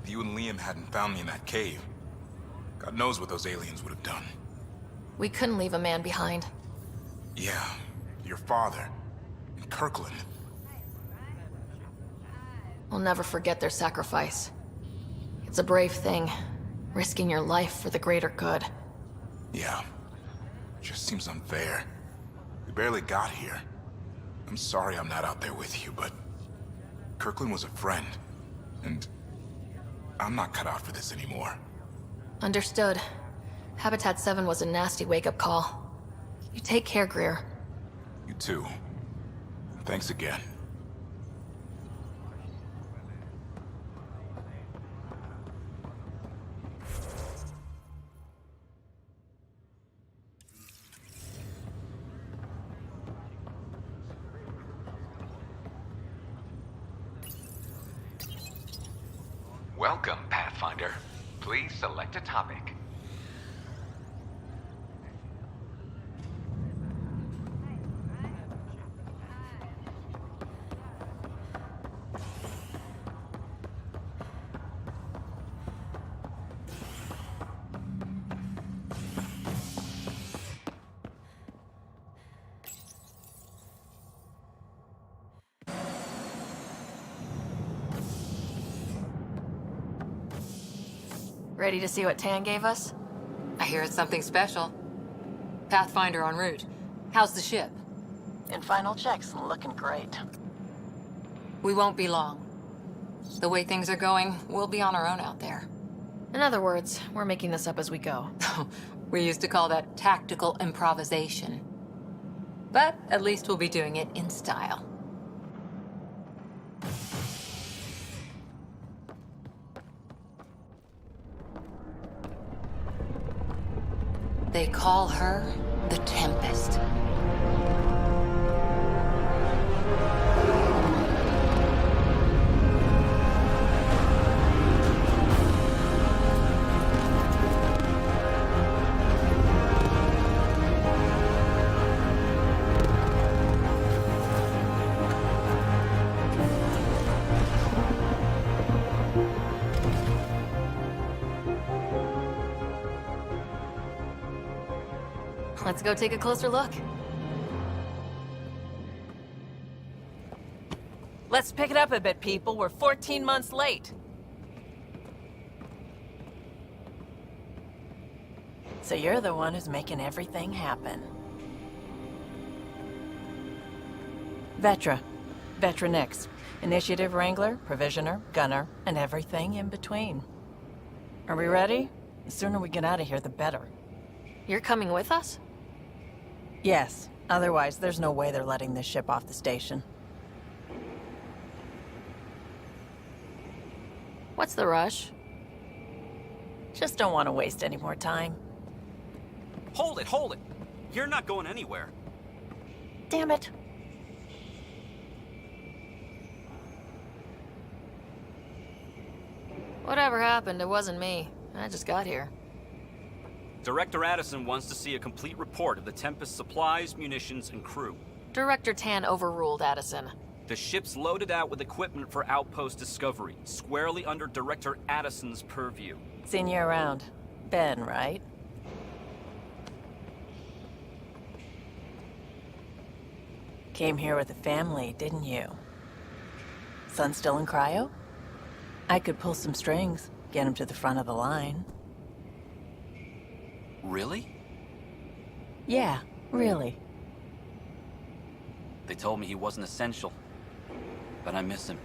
If you and Liam hadn't found me in that cave, God knows what those aliens would have done. We couldn't leave a man behind. Yeah, your father, and Kirkland. We'll never forget their sacrifice. It's a brave thing, risking your life for the greater good. Yeah, just seems unfair. We barely got here. I'm sorry I'm not out there with you, but Kirkland was a friend, and I'm not cut out for this anymore. Understood. Habitat 7 was a nasty wake-up call. You take care, Greer. You too. Thanks again. Welcome, Pathfinder. Please select a topic. Ready to see what Tan gave us? I hear it's something special. Pathfinder en route. How's the ship? In final checks, looking great. We won't be long. The way things are going, we'll be on our own out there. In other words, we're making this up as we go. We used to call that tactical improvisation. But at least we'll be doing it in style. They call her the Tempest. Let's go take a closer look. Let's pick it up a bit, people. We're 14 months late. So you're the one who's making everything happen. Vetra. Vetra Nix. Initiative Wrangler, Provisioner, Gunner, and everything in between. Are we ready? The sooner we get out of here, the better. You're coming with us? Yes. Otherwise, there's no way they're letting this ship off the station. What's the rush? Just don't want to waste any more time. Hold it! You're not going anywhere. Damn it. Whatever happened, it wasn't me. I just got here. Director Addison wants to see a complete report of the Tempest's supplies, munitions, and crew. Director Tan overruled Addison. The ship's loaded out with equipment for outpost discovery, squarely under Director Addison's purview. Seen you around. Ben, right? Came here with a family, didn't you? Son still in cryo? I could pull some strings, get him to the front of the line. Really? Yeah, really. They told me he wasn't essential, but I miss him.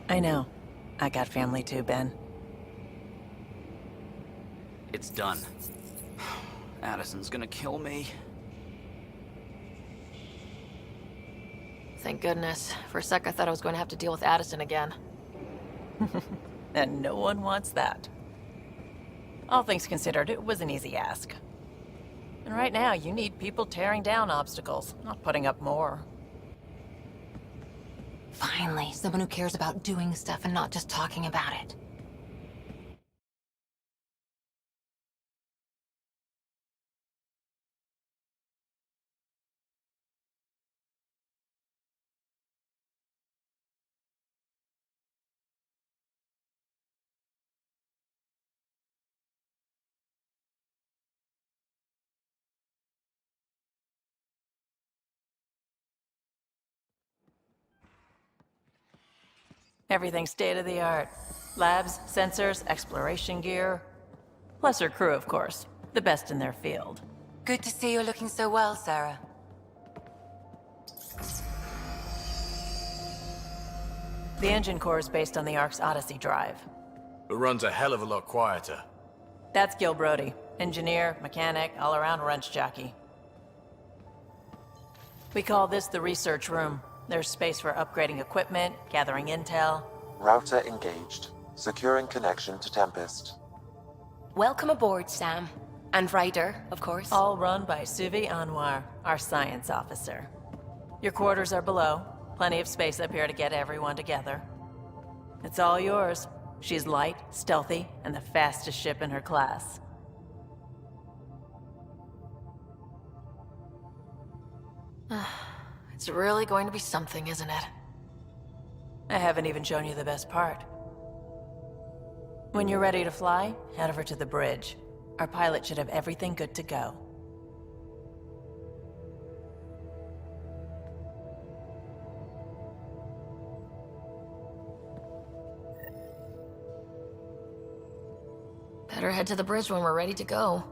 I know. I got family too, Ben. It's done. Addison's gonna kill me. Thank goodness. For a sec, I thought I was going to have to deal with Addison again. And no one wants that. All things considered, it was an easy ask. And right now, you need people tearing down obstacles, not putting up more. Finally, someone who cares about doing stuff and not just talking about it. Everything state-of-the-art. Labs, sensors, exploration gear. Plus her crew, of course. The best in their field. Good to see you looking so well, Sarah. The engine core is based on the Ark's Odyssey drive. It runs a hell of a lot quieter. That's Gil Brody. Engineer, mechanic, all-around wrench jockey. We call this the research room. There's space for upgrading equipment, gathering intel. Router engaged. Securing connection to Tempest. Welcome aboard, Sam. And Ryder, of course. All run by Suvi Anwar, our science officer. Your quarters are below. Plenty of space up here to get everyone together. It's all yours. She's light, stealthy, and the fastest ship in her class. It's really going to be something, isn't it? I haven't even shown you the best part. When you're ready to fly, head over to the bridge. Our pilot should have everything good to go. Better head to the bridge when we're ready to go.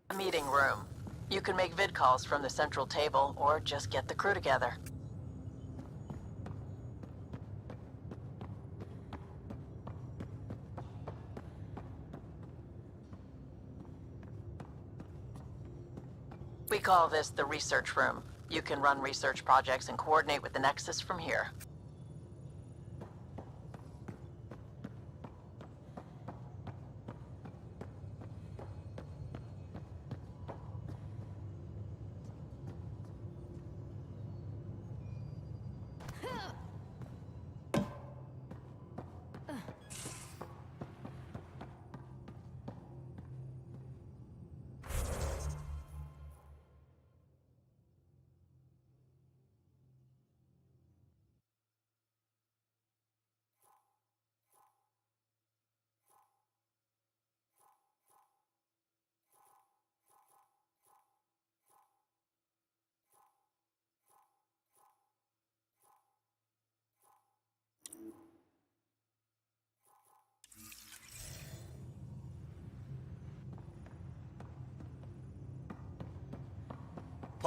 The meeting room. You can make vid calls from the central table, or just get the crew together. We call this the research room. You can run research projects and coordinate with the Nexus from here.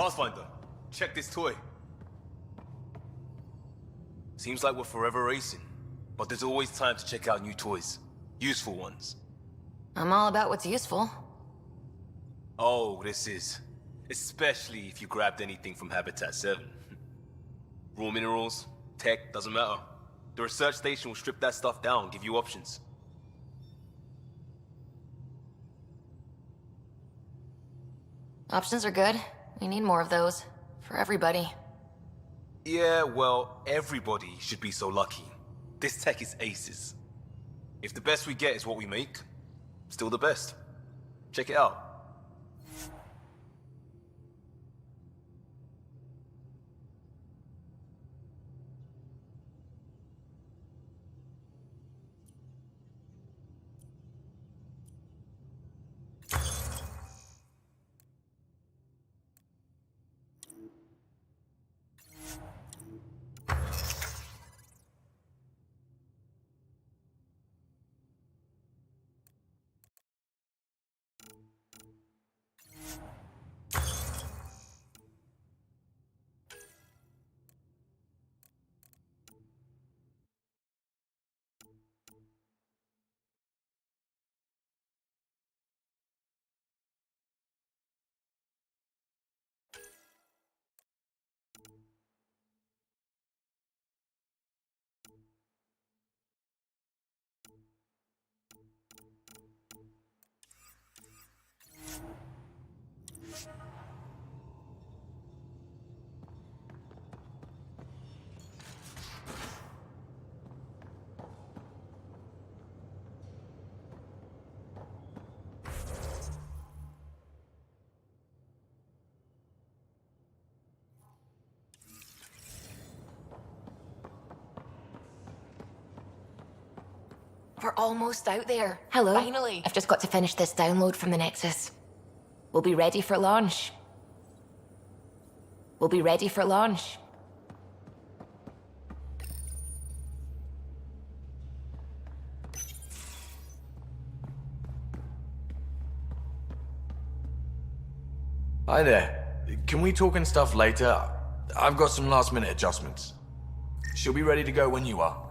Pathfinder, check this toy. Seems like we're forever racing, but there's always time to check out new toys. Useful ones. I'm all about what's useful. Oh, this is. Especially if you grabbed anything from Habitat 7. Raw minerals, tech, doesn't matter. The research station will strip that stuff down, give you options. Options are good. We need more of those. For everybody. Yeah, well, everybody should be so lucky. This tech is aces. If the best we get is what we make, still the best. Check it out. We're almost out there. Hello. Finally. I've just got to finish this download from the Nexus. We'll be ready for launch. We'll be ready for launch. Hi there. Can we talk and stuff later? I've got some last minute adjustments. She'll be ready to go when you are.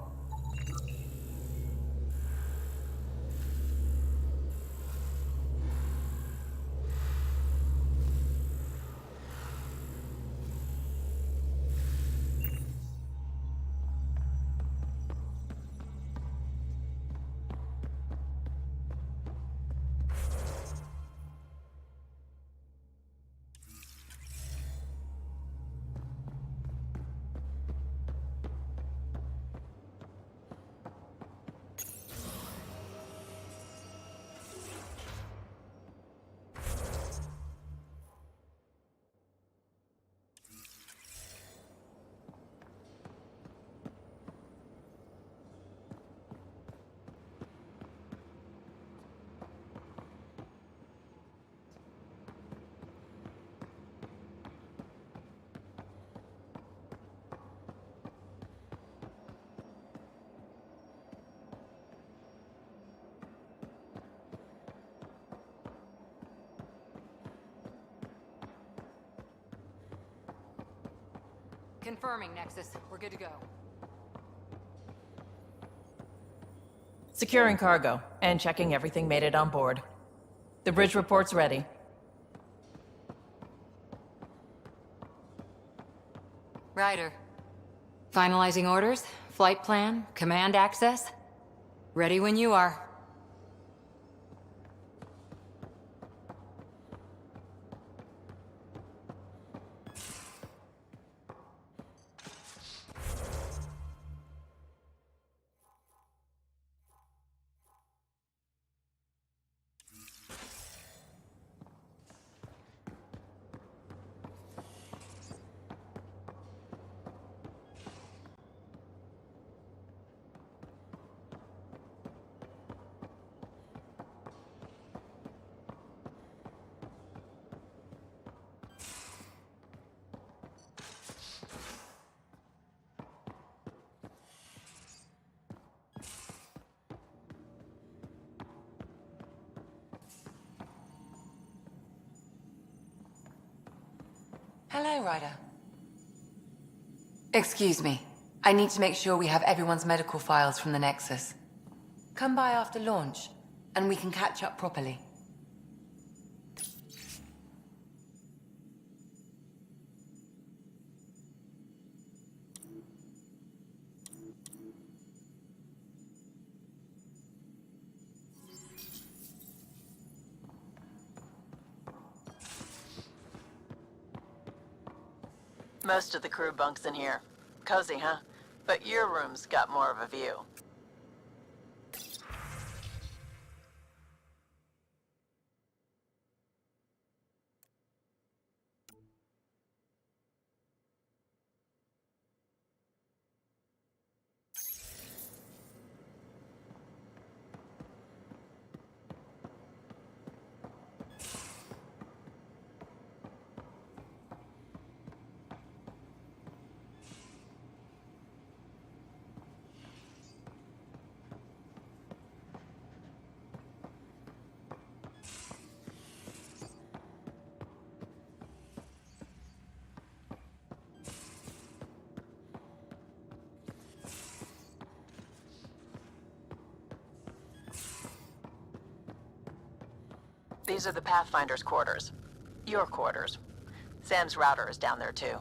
Confirming, Nexus. We're good to go. Securing cargo and checking everything made it on board. The bridge report's ready. Ryder. Finalizing orders, flight plan, command access. Ready when you are. Hello, Ryder. Excuse me. I need to make sure we have everyone's medical files from the Nexus. Come by after launch, and we can catch up properly. Most of the crew bunks in here. Cozy, huh? But your room's got more of a view. These are the Pathfinder's quarters. Your quarters. Sam's router is down there too.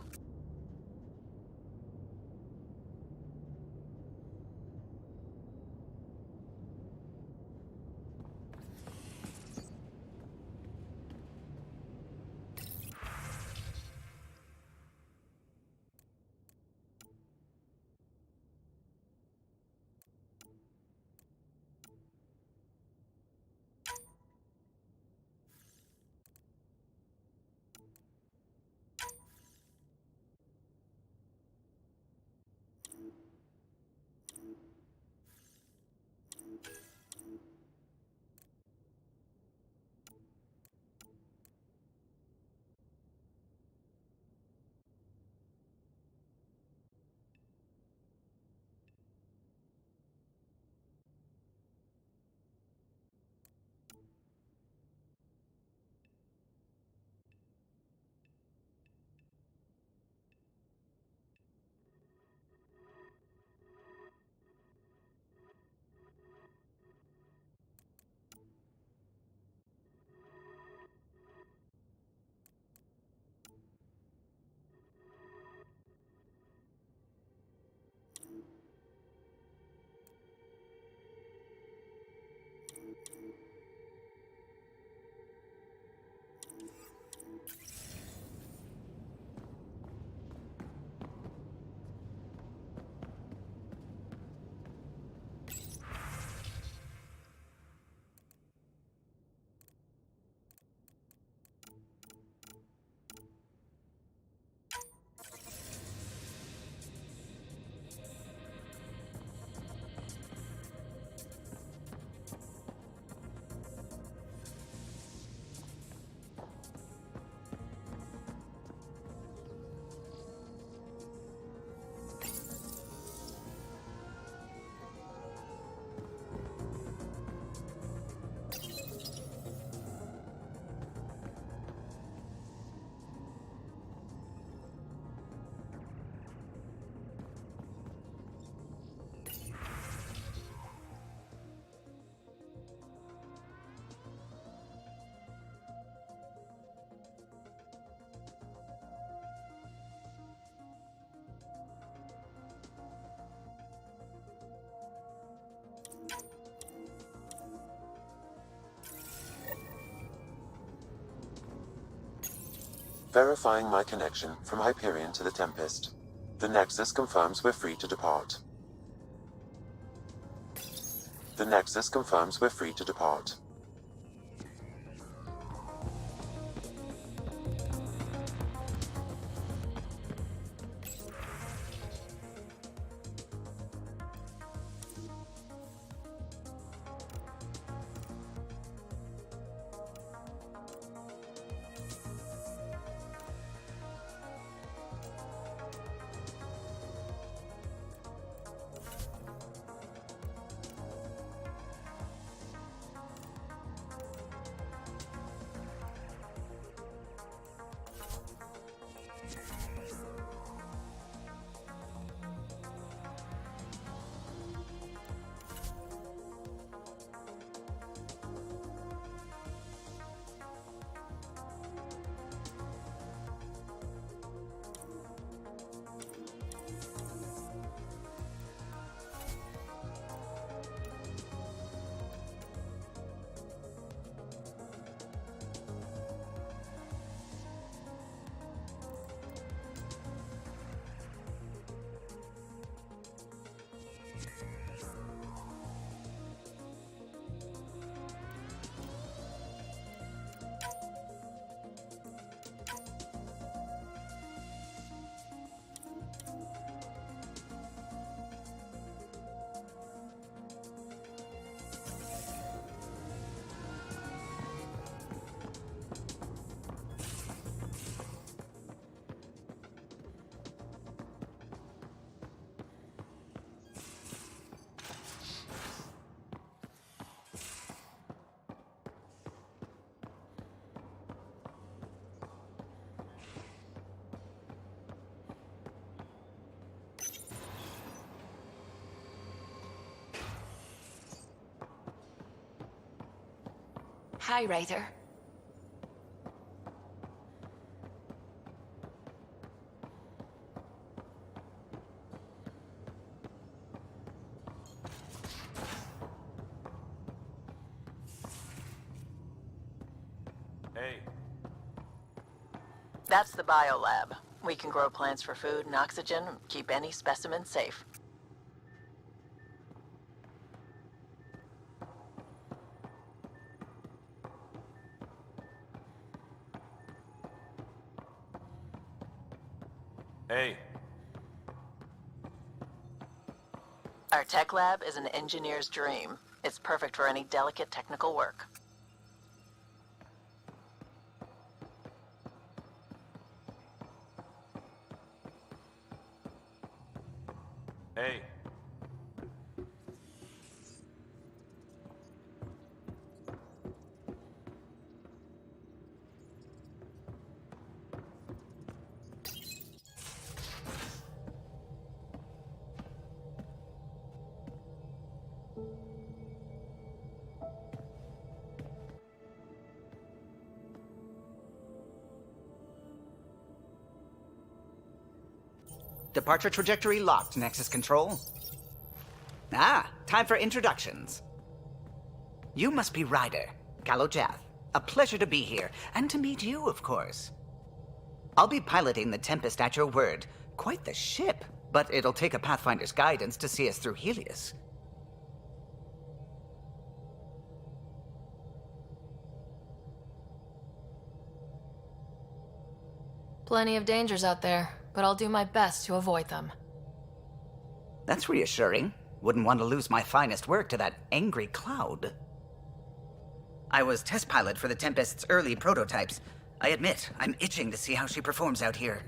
Verifying my connection from Hyperion to the Tempest. The Nexus confirms we're free to depart. The Nexus confirms we're free to depart. Hi, Ryder. Hey. That's the biolab. We can grow plants for food and oxygen, and keep any specimen safe. Hey. Our tech lab is an engineer's dream. It's perfect for any delicate technical work. Hey. Departure trajectory locked, Nexus Control. Ah, time for introductions. You must be Ryder, Kalojath. A pleasure to be here, and to meet you, of course. I'll be piloting the Tempest at your word. Quite the ship, but it'll take a Pathfinder's guidance to see us through Helios. Plenty of dangers out there, but I'll do my best to avoid them. That's reassuring. Wouldn't want to lose my finest work to that angry cloud. I was test pilot for the Tempest's early prototypes. I admit, I'm itching to see how she performs out here.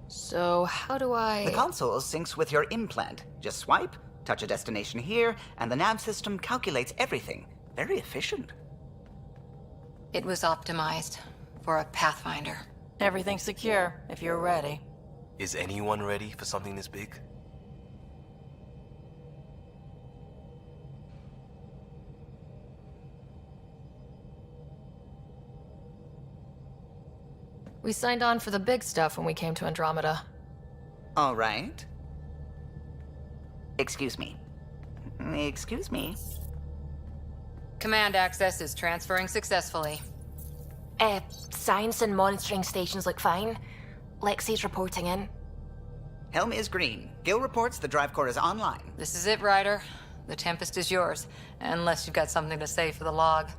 So, how do I... The console syncs with your implant. Just swipe, touch a destination here, and the nav system calculates everything. Very efficient. It was optimized for a Pathfinder. Everything's secure, if you're ready. Is anyone ready for something this big? We signed on for the big stuff when we came to Andromeda. All right. Excuse me. Excuse me. Command access is transferring successfully. Science and monitoring stations look fine. Lexi's reporting in. Helm is green. Gil reports the drive core is online. This is it, Ryder. The Tempest is yours, unless you've got something to say for the log.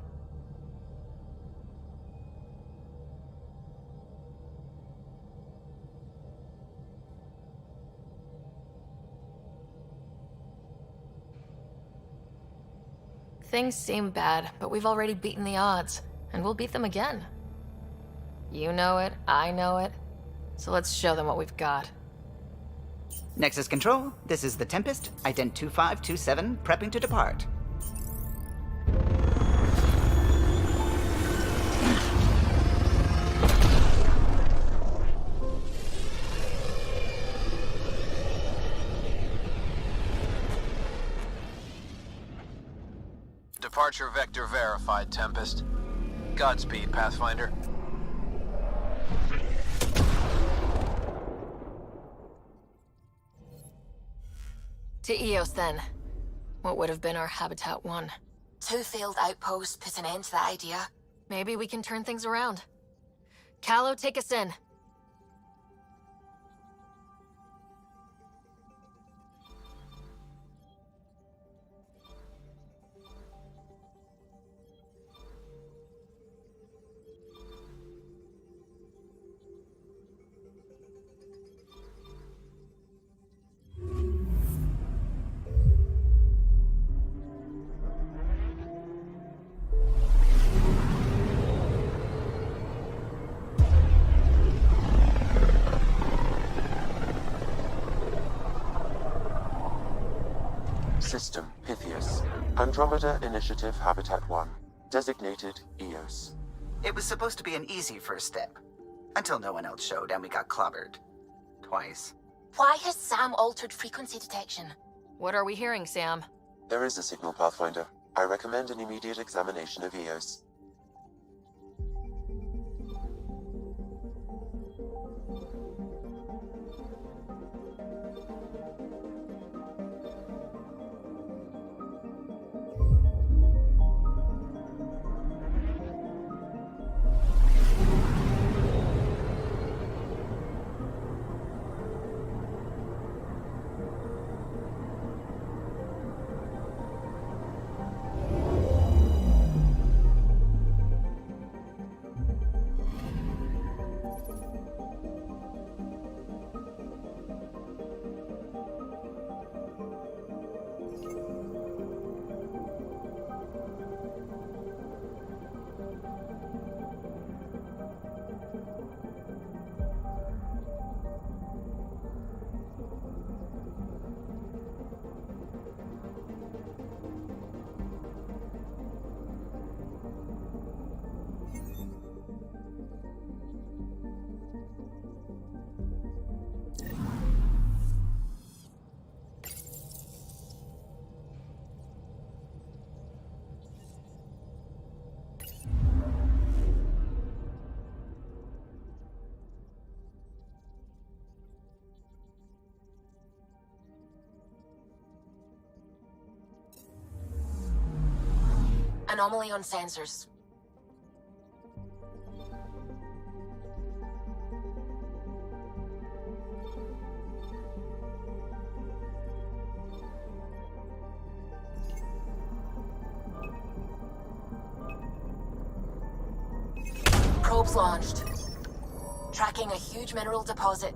Things seem bad, but we've already beaten the odds, and we'll beat them again. You know it, I know it, so let's show them what we've got. Nexus Control, this is the Tempest, Ident 2527, prepping to depart. Departure vector verified, Tempest. Godspeed, Pathfinder. To Eos, then. What would have been our Habitat 1? 2 failed outposts put an end to that idea. Maybe we can turn things around. Calo, take us in. System Pythias. Andromeda Initiative Habitat 1. Designated Eos. It was supposed to be an easy first step. Until no one else showed and we got clobbered. Twice. Why has Sam altered frequency detection? What are we hearing, Sam? There is a signal, Pathfinder. I recommend an immediate examination of EOS. Anomaly on sensors. Probes launched. Tracking a huge mineral deposit.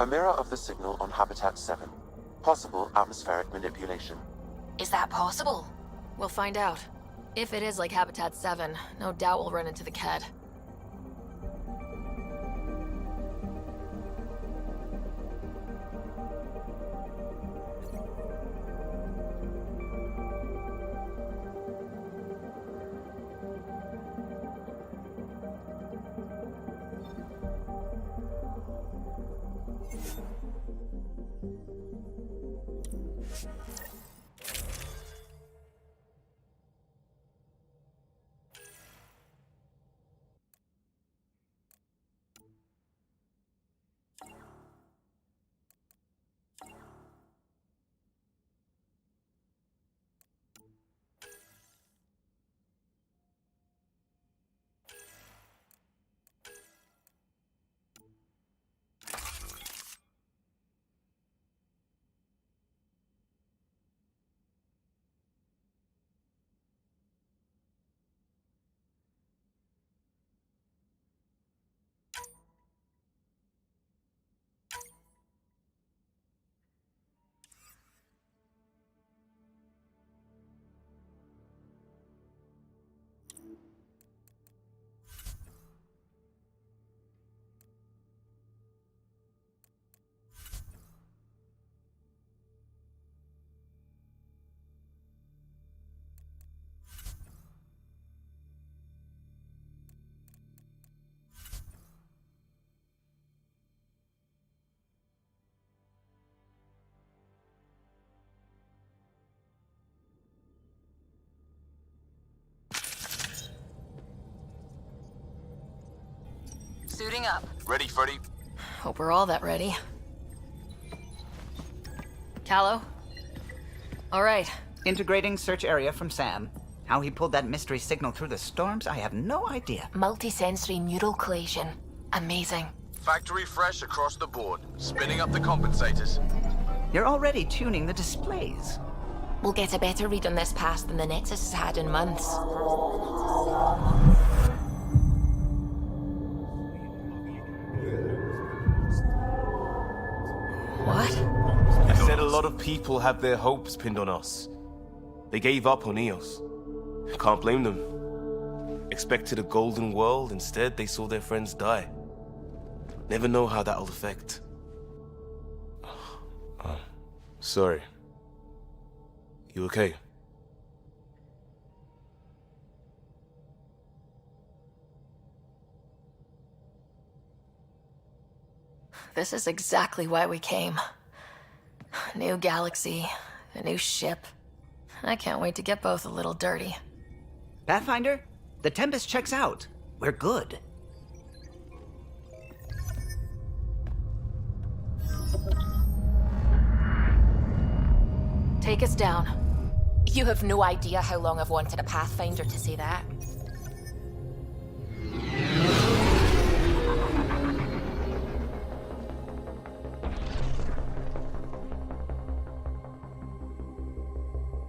A mirror of the signal on Habitat 7. Possible atmospheric manipulation. Is that possible? We'll find out. If it is like Habitat 7, no doubt we'll run into the Ked. Suiting up. Ready, Freddy? Hope we're all that ready. Callow? All right. Integrating search area from Sam. How he pulled that mystery signal through the storms, I have no idea. Multisensory neural collation. Amazing. Factory fresh across the board. Spinning up the compensators. You're already tuning the displays. We'll get a better read on this pass than the Nexus has had in months. lot of people have their hopes pinned on us. They gave up on Eos. Can't blame them. Expected a golden world, instead they saw their friends die. Never know how that'll affect. Sorry. You okay? This is exactly why we came. A new galaxy, a new ship. I can't wait to get both a little dirty. Pathfinder, the Tempest checks out. We're good. Take us down. You have no idea how long I've wanted a Pathfinder to say that.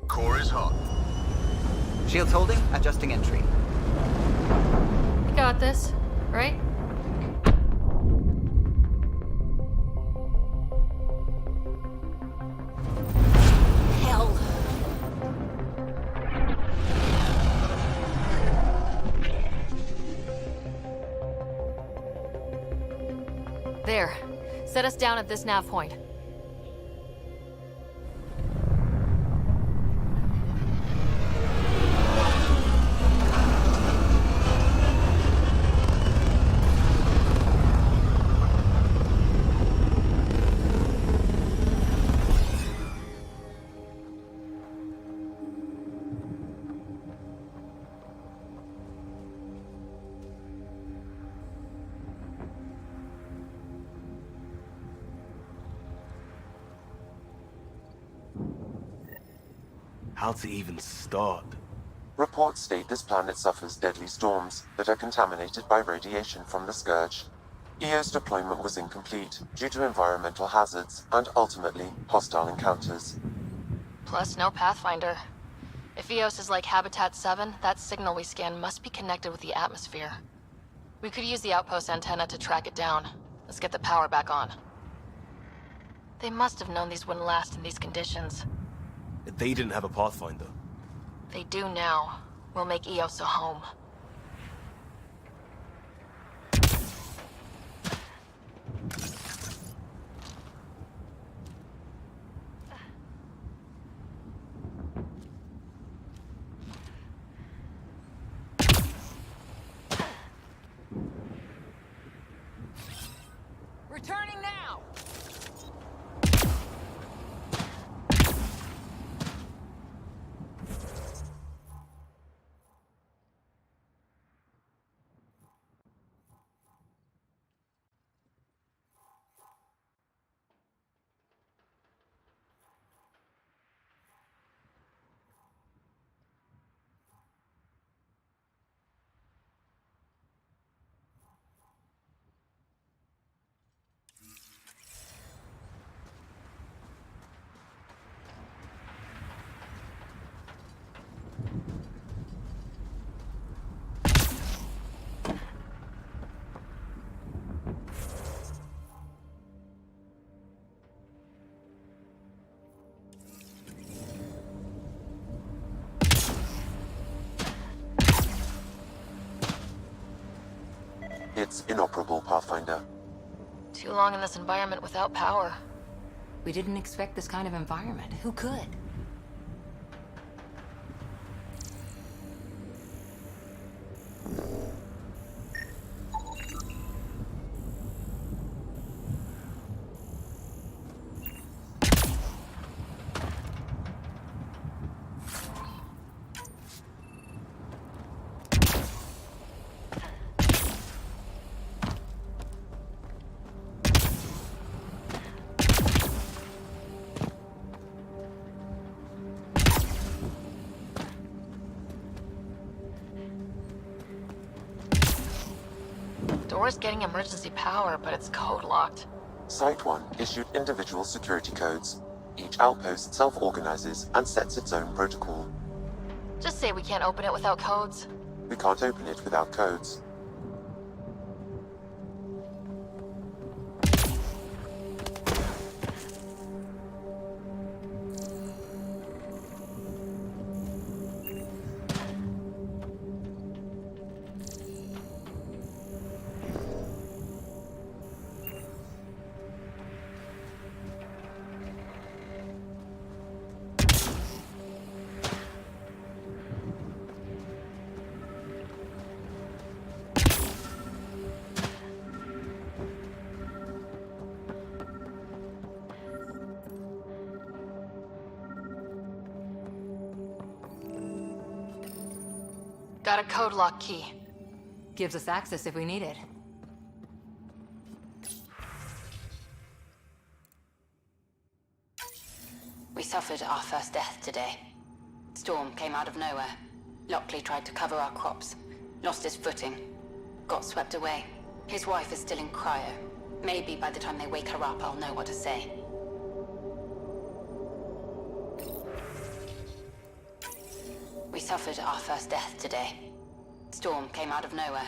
Core is hot. Shields holding, adjusting entry. We got this, right? Hell. There. Set us down at this nav point. How to even start? Reports state this planet suffers deadly storms that are contaminated by radiation from the Scourge. EO's deployment was incomplete due to environmental hazards and ultimately hostile encounters. Plus, no Pathfinder. If Eos is like Habitat 7, that signal we scan must be connected with the atmosphere. We could use the outpost antenna to track it down. Let's get the power back on. They must have known these wouldn't last in these conditions. They didn't have a Pathfinder. They do now. We'll make Eos a home. Returning now! It's inoperable, Pathfinder. Too long in this environment without power. We didn't expect this kind of environment. Who could? Door's getting emergency power, but it's code locked. Site 1 issued individual security codes. Each outpost self-organizes and sets its own protocol. Just say we can't open it without codes. We can't open it without codes. Got a code lock key. Gives us access if we need it. We suffered our first death today. Storm came out of nowhere. Lockley tried to cover our crops. Lost his footing. Got swept away. His wife is still in cryo. Maybe by the time they wake her up, I'll know what to say. We suffered our first death today. Storm came out of nowhere.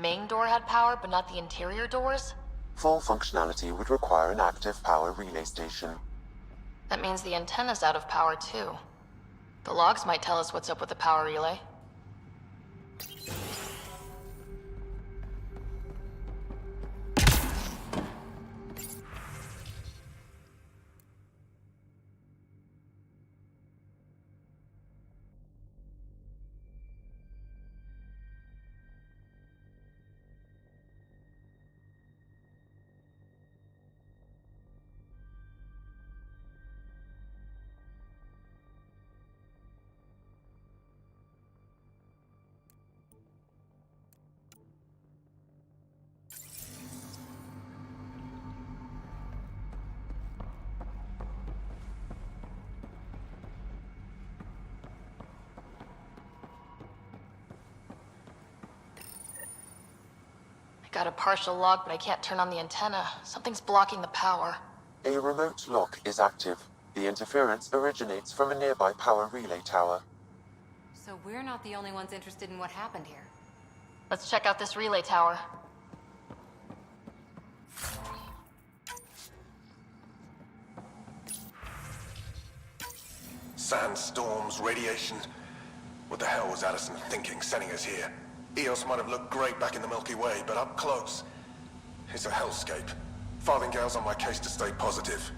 Main door had power, but not the interior doors? Full functionality would require an active power relay station. That means the antenna's out of power too. The logs might tell us what's up with the power relay. Got a partial log, but I can't turn on the antenna. Something's blocking the power. A remote lock is active. The interference originates from a nearby power relay tower. So we're not the only ones interested in what happened here. Let's check out this relay tower. Sandstorms, radiation. What the hell was Addison thinking, sending us here? Eos might have looked great back in the Milky Way, but up close, it's a hellscape. Farthingale's on my case to stay positive.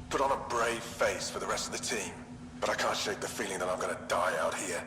Put on a brave face for the rest of the team, but I can't shake the feeling that I'm gonna die out here.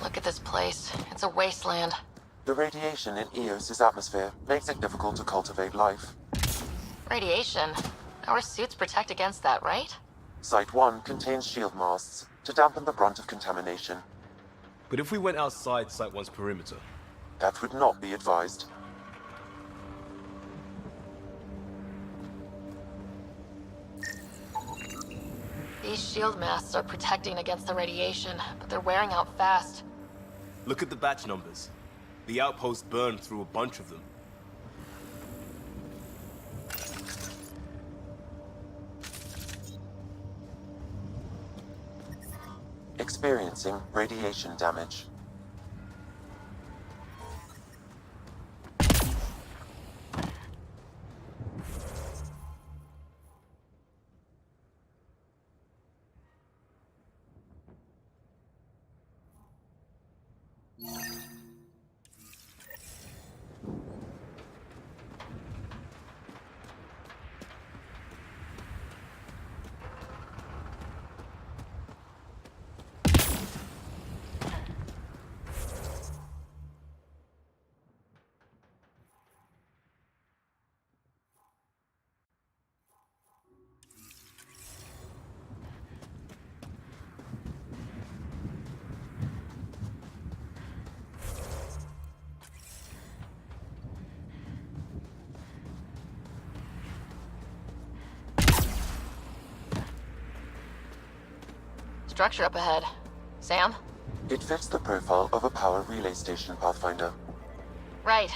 Look at this place. It's a wasteland. The radiation in Eos's atmosphere makes it difficult to cultivate life. Radiation? Our suits protect against that, right? Site 1 contains shield masts to dampen the brunt of contamination. But if we went outside Site 1's perimeter? That would not be advised. These shield masts are protecting against the radiation, but they're wearing out fast. Look at the batch numbers. The outpost burned through a bunch of them. Experiencing radiation damage. Structure up ahead. Sam? It fits the profile of a power relay station, Pathfinder. Right.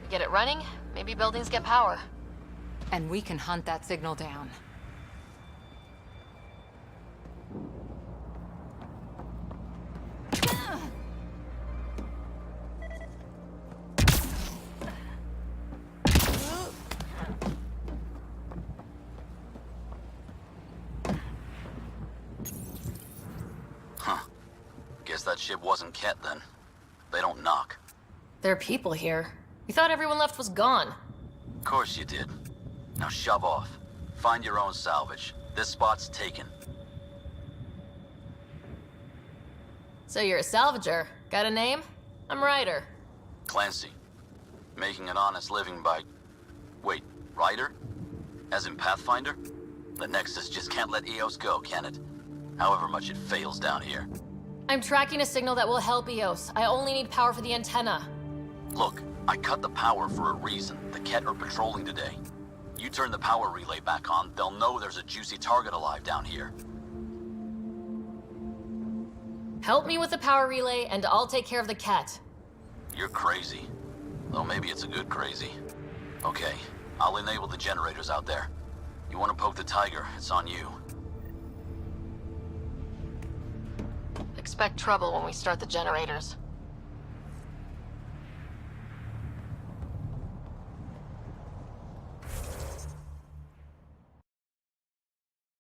We get it running, maybe buildings get power. And we can hunt that signal down. Huh. Guess that ship wasn't Ket then. They don't knock. There are people here. We thought everyone left was gone. Of course you did. Now shove off. Find your own salvage. This spot's taken. So you're a salvager. Got a name? I'm Ryder. Clancy. Making an honest living by... Wait, Ryder? As in Pathfinder? The Nexus just can't let EOS go, can it? However much it fails down here. I'm tracking a signal that will help EOS. I only need power for the antenna. Look, I cut the power for a reason. The Ket are patrolling today. You turn the power relay back on, they'll know there's a juicy target alive down here. Help me with the power relay, and I'll take care of the cat. You're crazy. Though maybe it's a good crazy. Okay, I'll enable the generators out there. You want to poke the tiger, it's on you. Expect trouble when we start the generators.